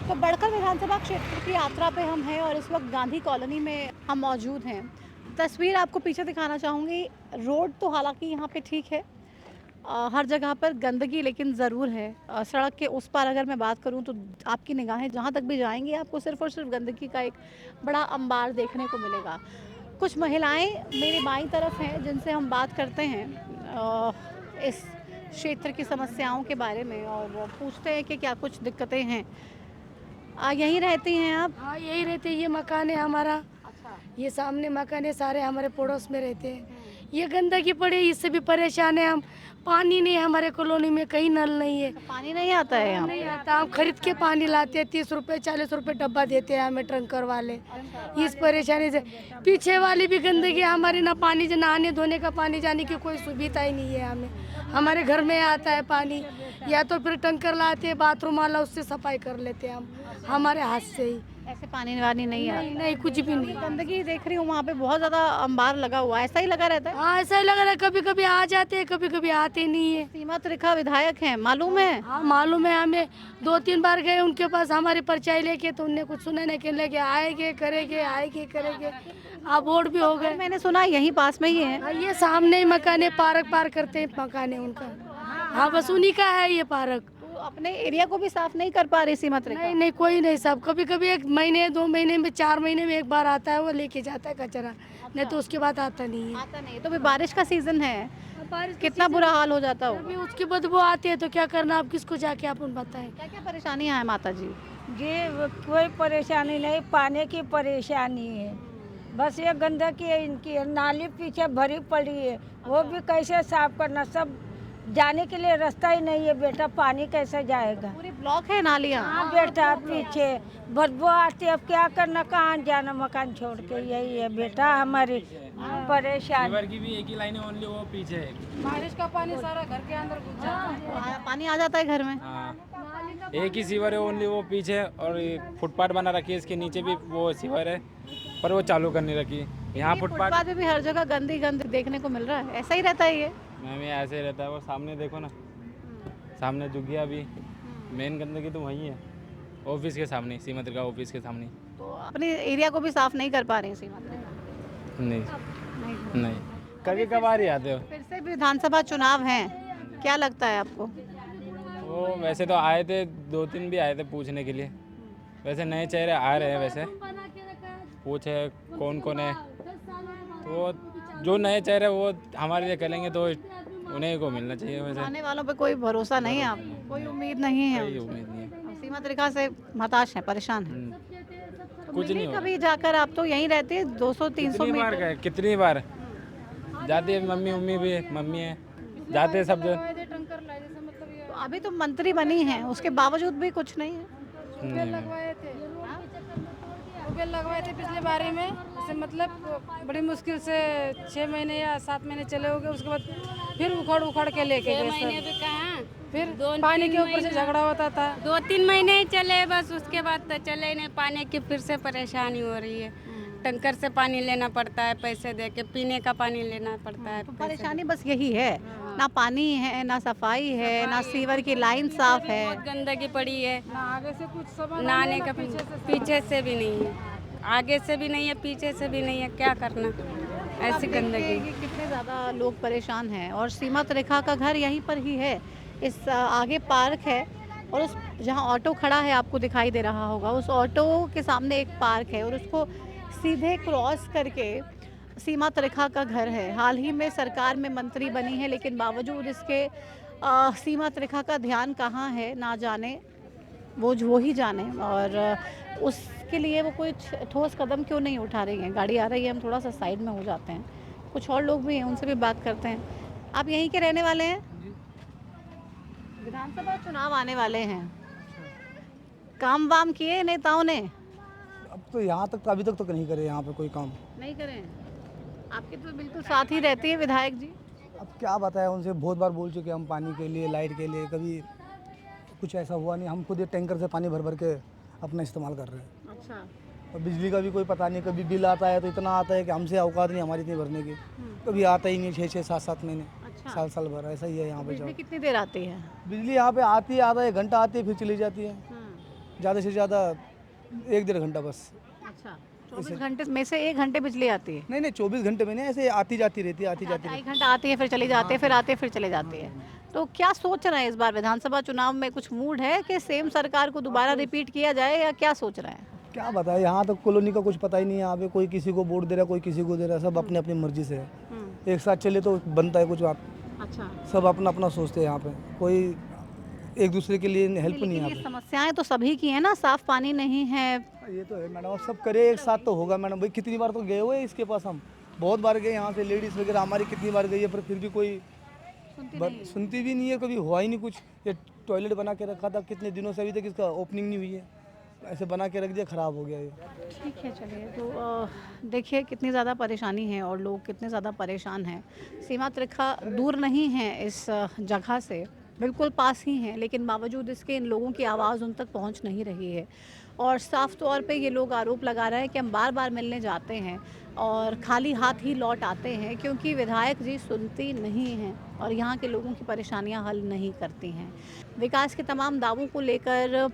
तो बड़खल विधानसभा क्षेत्र की यात्रा पे हम हैं और इस वक्त गांधी कॉलोनी में हम मौजूद हैं। तस्वीर आपको पीछे दिखाना चाहूँगी। रोड तो हालांकि यहाँ पे ठीक है, हर जगह पर गंदगी लेकिन ज़रूर है। सड़क के उस पार अगर मैं बात करूँ तो आपकी निगाहें जहाँ तक भी जाएंगी आपको सिर्फ और सिर्फ गंदगी का एक बड़ा अंबार देखने को मिलेगा। कुछ महिलाएं मेरी बाईं तरफ हैं जिनसे हम बात करते हैं इस क्षेत्र की समस्याओं के बारे में और पूछते हैं कि क्या कुछ दिक्कतें हैं। यहीं रहती हैं आप? हाँ यही रहते हैं, ये मकान है हमारा। अच्छा। ये सामने मकान है, सारे हमारे पड़ोस में रहते हैं। ये गंदगी पड़ी, इससे भी परेशान है हम। पानी नहीं है हमारे कॉलोनी में, कहीं नल नहीं है, पानी नहीं आता है यहाँ? नहीं आता। हम खरीद के पानी लाते हैं, 30 रुपए 40 रुपए डब्बा देते हैं हमें टैंकर वाले। इस परेशानी से पीछे वाली भी गंदगी हमारी, ना पानी नहाने धोने का पानी जाने की कोई सुविधा ही नहीं है हमें। हमारे घर में आता है पानी, या तो फिर टैंकर लाते हैं बाथरूम वाला, उससे सफाई कर लेते हैं हम हमारे हाथ से ही। ऐसे पानी वानी नहीं है? नहीं कुछ भी नहीं। गंदगी देख रही हूँ वहाँ पे बहुत ज़्यादा अंबार लगा हुआ है, ऐसा ही लगा रहता है? हाँ ऐसा ही लगा रहा है, कभी कभी आ जाते हैं, कभी कभी आते नहीं है। सीमा त्रिखा विधायक हैं, मालूम है? हाँ मालूम है, हमें 2-3 बार गए उनके पास हमारी पर्चाई लेके, तो उनने कुछ सुना नहीं, कहने लगे आएंगे करेंगे आएंगे करेंगे। अब वोट भी हो गए। मैंने सुना यहीं पास में ही है। ये सामने ही मकान है, पार्क पार करते हैं मकान है उनका। हाँ बस उन्हीं का है ये पार्क। अपने एरिया को भी साफ नहीं कर पा रही सीमा त्रिखा? नहीं नहीं कोई नहीं साफ, कभी कभी 1 महीने 2 महीने में 4 महीने में एक बार आता है, वो लेके जाता है कचरा, नहीं तो उसके बाद आता नहीं है। आता नहीं। तो भी बारिश का सीजन है, कितना बुरा हाल हो जाता हो? अभी उसकी बदबू आती है तो क्या करना, आप किसको जाके अपन बताएं। क्या क्या परेशानियाँ हैं माता जी? जी कोई परेशानी नहीं, पानी की परेशानी है, बस ये गंदगी इनकी है। नाली पीछे भरी पड़ी है, वो भी कैसे साफ करना, सब जाने के लिए रास्ता ही नहीं है बेटा, पानी कैसे जाएगा? पूरी ब्लॉक है नालियाँ? हाँ बेटा, पीछे बदबू आती है, अब क्या करना, कहाँ जाना मकान छोड़ के, यही है बेटा हमारी परेशानी। की भी एक ही लाइन है, ओनली वो पीछे है। बारिश का पानी सारा घर के अंदर घुस जाता है। पानी आ जाता है घर में? हाँ एक ही सीवर है, ओनली वो पीछे, और फुटपाथ बना रखी है, इसके नीचे भी वो सीवर है पर वो चालू करनी रखी। यहाँ फुटपाथ पे भी हर जगह गंदी देखने को मिल रहा है, ऐसा ही रहता है ये? मैम ये ऐसे ही रहता है, वो सामने देखो ना, सामने जुगिया भी, मेन गंदगी तो वहीं है, ऑफिस के सामने, सीमा त्रिखा ऑफिस के सामने। तो अपने एरिया को भी साफ नहीं कर पा रहे हैं सीमा त्रिखा? नहीं। कभी कभार ही आते हो। फिर से विधानसभा चुनाव हैं, क्या लगता है आपको? वो वैसे तो आए थे, 2-3 भी आए थे पूछने के लिए। वैसे नए चेहरे आ रहे हैं, वैसे पूछे कौन कौन है, तो जो नए चेहरे वो हमारे लिए करेंगे तो उन्हीं को मिलना चाहिए। वैसे आने वालों पे कोई भरोसा नहीं है आपको, कोई उम्मीद नहीं है? कोई उम्मीद नहीं है। सीमा तरीका से हताश हैं, परेशान हैं। तो कुछ मिले नहीं होगा। कभी जाकर, आप तो यहीं रहते हैं 200-300 कितनी बार मीटर। गए, कितनी बार जाती है मम्मी भी, मम्मी है, जाते हैं सब जन। तो अभी तो मंत्री बनी हैं, उसके बावजूद भी कुछ नहीं है। लगवाए थे, ट्यूबवेल लगवाए थे पिछले बारी में, से मतलब बड़ी मुश्किल से 6 महीने या 7 महीने चले हो गए। उसके बाद फिर उखड़ के लेके गए महीने भी कहाँ, फिर पानी के ऊपर से झगड़ा होता था। 2-3 महीने ही चले बस, उसके बाद तो चले नहीं। पानी की फिर से परेशानी हो रही है, टंकर से पानी लेना पड़ता है, पैसे दे के पीने का पानी लेना पड़ता है। तो परेशानी बस यही है, ना पानी है, ना सफाई है, ना सीवर की लाइन साफ है, बहुत गंदगी पड़ी है, ना आगे से कुछ सामान नहाने का पीछे से भी नहीं है, आगे से भी नहीं है, पीछे से भी नहीं है, क्या करना ऐसी गंदगी। कितने ज़्यादा लोग परेशान हैं। और सीमा रेखा का घर यहीं पर ही है, इस आगे पार्क है, और उस जहाँ ऑटो खड़ा है आपको दिखाई दे रहा होगा, उस ऑटो के सामने एक पार्क है, और उसको सीधे क्रॉस करके सीमा रेखा का घर है। हाल ही में सरकार में मंत्री बनी है, लेकिन बावजूद इसके सीमा रेखा का ध्यान कहाँ है ना जाने, वो ही जाने। और उसके लिए वो कोई ठोस कदम क्यों नहीं उठा रही हैं। गाड़ी आ रही है, हम थोड़ा सा साइड में हो जाते हैं, कुछ और लोग भी हैं, उनसे भी बात करते हैं। आप यहीं के रहने वाले हैं? विधानसभा चुनाव आने वाले हैं, काम वाम किए नेताओं ने? अब तो यहाँ तक तो अभी तक तो नहीं करे, यहाँ पे कोई काम नहीं करें। आपके तो बिल्कुल साथ ही रहती है विधायक जी। अब क्या बताया, उनसे बहुत बार बोल चुके हम पानी के लिए, लाइट के लिए, कभी कुछ ऐसा हुआ नहीं। हम खुद ये टैंकर से पानी भर भर के अपना इस्तेमाल कर रहे हैं। अच्छा। और बिजली का भी कोई पता नहीं, कभी बिल आता है तो इतना आता है कि हमसे औकात नहीं हमारी इतनी भरने की, कभी आता ही नहीं, 6-6, 7-7 महीने, साल भर ऐसा ही है यहाँ पे। बिजली कितनी देर आती है? बिजली यहाँ पे आती है, आधा 1 घंटा आती है, फिर चली जाती है, ज़्यादा से ज़्यादा 1-1.5 घंटा बस। अच्छा, 24 घंटे में से 1 घंटे बिजली आती है? नहीं 24 घंटे में नहीं, ऐसे आती जाती रहती है, आती जाती रहती है। 1 घंटा आती है, फिर चली जाती है, फिर आती है, फिर चली जाती है। तो क्या सोच रहे हैं इस बार विधानसभा चुनाव में? कुछ मूड है कि सेम सरकार को दोबारा रिपीट किया जाए, या क्या सोच रहे हैं? क्या बताए, यहाँ तक कॉलोनी का कुछ पता ही नहीं है। यहाँ पे कोई किसी को वोट दे रहा है, कोई किसी को दे रहा है, सब अपनी अपनी मर्जी से है। एक साथ चले तो बनता है कुछ। अच्छा, सब अपना अपना सोचते हैं यहाँ पे, कोई एक दूसरे के लिए हेल्प नहीं है। समस्याएं तो सभी की है ना, साफ पानी नहीं है। ये तो है मैडम, अब सब करे एक साथ तो होगा मैडम। भाई कितनी बार तो गए हुए इसके पास, हम बहुत बार गए यहाँ से, लेडीज़ वगैरह हमारी कितनी बार गई है, पर फिर भी कोई सुनती भी नहीं है, कभी हुआ ही नहीं कुछ। ये टॉयलेट बना के रखा था कितने दिनों से, अभी तक इसका ओपनिंग नहीं हुई है, ऐसे बना के रख दिया, ख़राब हो गया ये। ठीक है, चलिए। तो देखिए कितनी ज़्यादा परेशानी है और लोग कितने ज़्यादा परेशान हैं। सीमा रेखा दूर नहीं है इस जगह से, बिल्कुल पास ही हैं, लेकिन बावजूद इसके इन लोगों की आवाज़ उन तक पहुंच नहीं रही है। और साफ़ तौर पे ये लोग आरोप लगा रहे हैं कि हम बार बार मिलने जाते हैं और खाली हाथ ही लौट आते हैं, क्योंकि विधायक जी सुनती नहीं हैं और यहाँ के लोगों की परेशानियाँ हल नहीं करती हैं। विकास के तमाम दावों को लेकर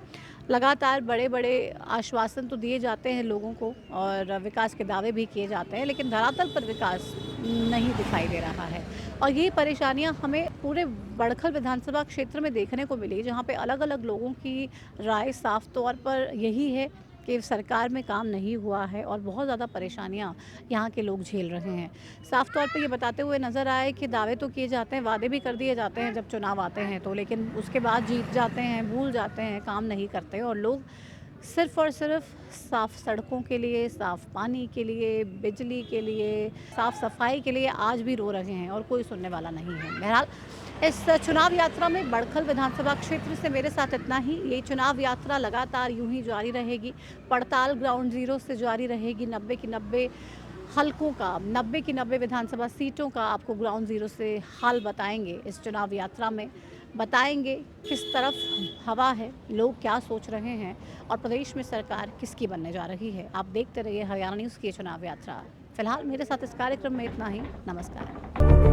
लगातार बड़े बड़े आश्वासन तो दिए जाते हैं लोगों को, और विकास के दावे भी किए जाते हैं, लेकिन धरातल पर विकास नहीं दिखाई दे रहा है। और यही परेशानियां हमें पूरे बड़खल विधानसभा क्षेत्र में देखने को मिली, जहां पे अलग अलग लोगों की राय साफ तौर पर यही है कि सरकार में काम नहीं हुआ है और बहुत ज़्यादा परेशानियां यहाँ के लोग झेल रहे हैं। साफ तौर पे ये बताते हुए नज़र आए कि दावे तो किए जाते हैं, वादे भी कर दिए जाते हैं जब चुनाव आते हैं तो, लेकिन उसके बाद जीत जाते हैं, भूल जाते हैं, काम नहीं करते, और लोग सिर्फ़ और सिर्फ साफ़ सड़कों के लिए, साफ़ पानी के लिए, बिजली के लिए, साफ़ सफाई के लिए आज भी रो रहे हैं और कोई सुनने वाला नहीं है। बहरहाल इस चुनाव यात्रा में बड़खल विधानसभा क्षेत्र से मेरे साथ इतना ही। ये चुनाव यात्रा लगातार यूं ही जारी रहेगी, पड़ताल ग्राउंड ज़ीरो से जारी रहेगी। 90 की 90 हलकों का, 90 की 90 विधानसभा सीटों का आपको ग्राउंड ज़ीरो से हाल बताएंगे। इस चुनाव यात्रा में बताएंगे किस तरफ हवा है, लोग क्या सोच रहे हैं और प्रदेश में सरकार किसकी बनने जा रही है। आप देखते रहिए हरियाणा न्यूज़ की चुनाव यात्रा। फिलहाल मेरे साथ इस कार्यक्रम में इतना ही। नमस्कार।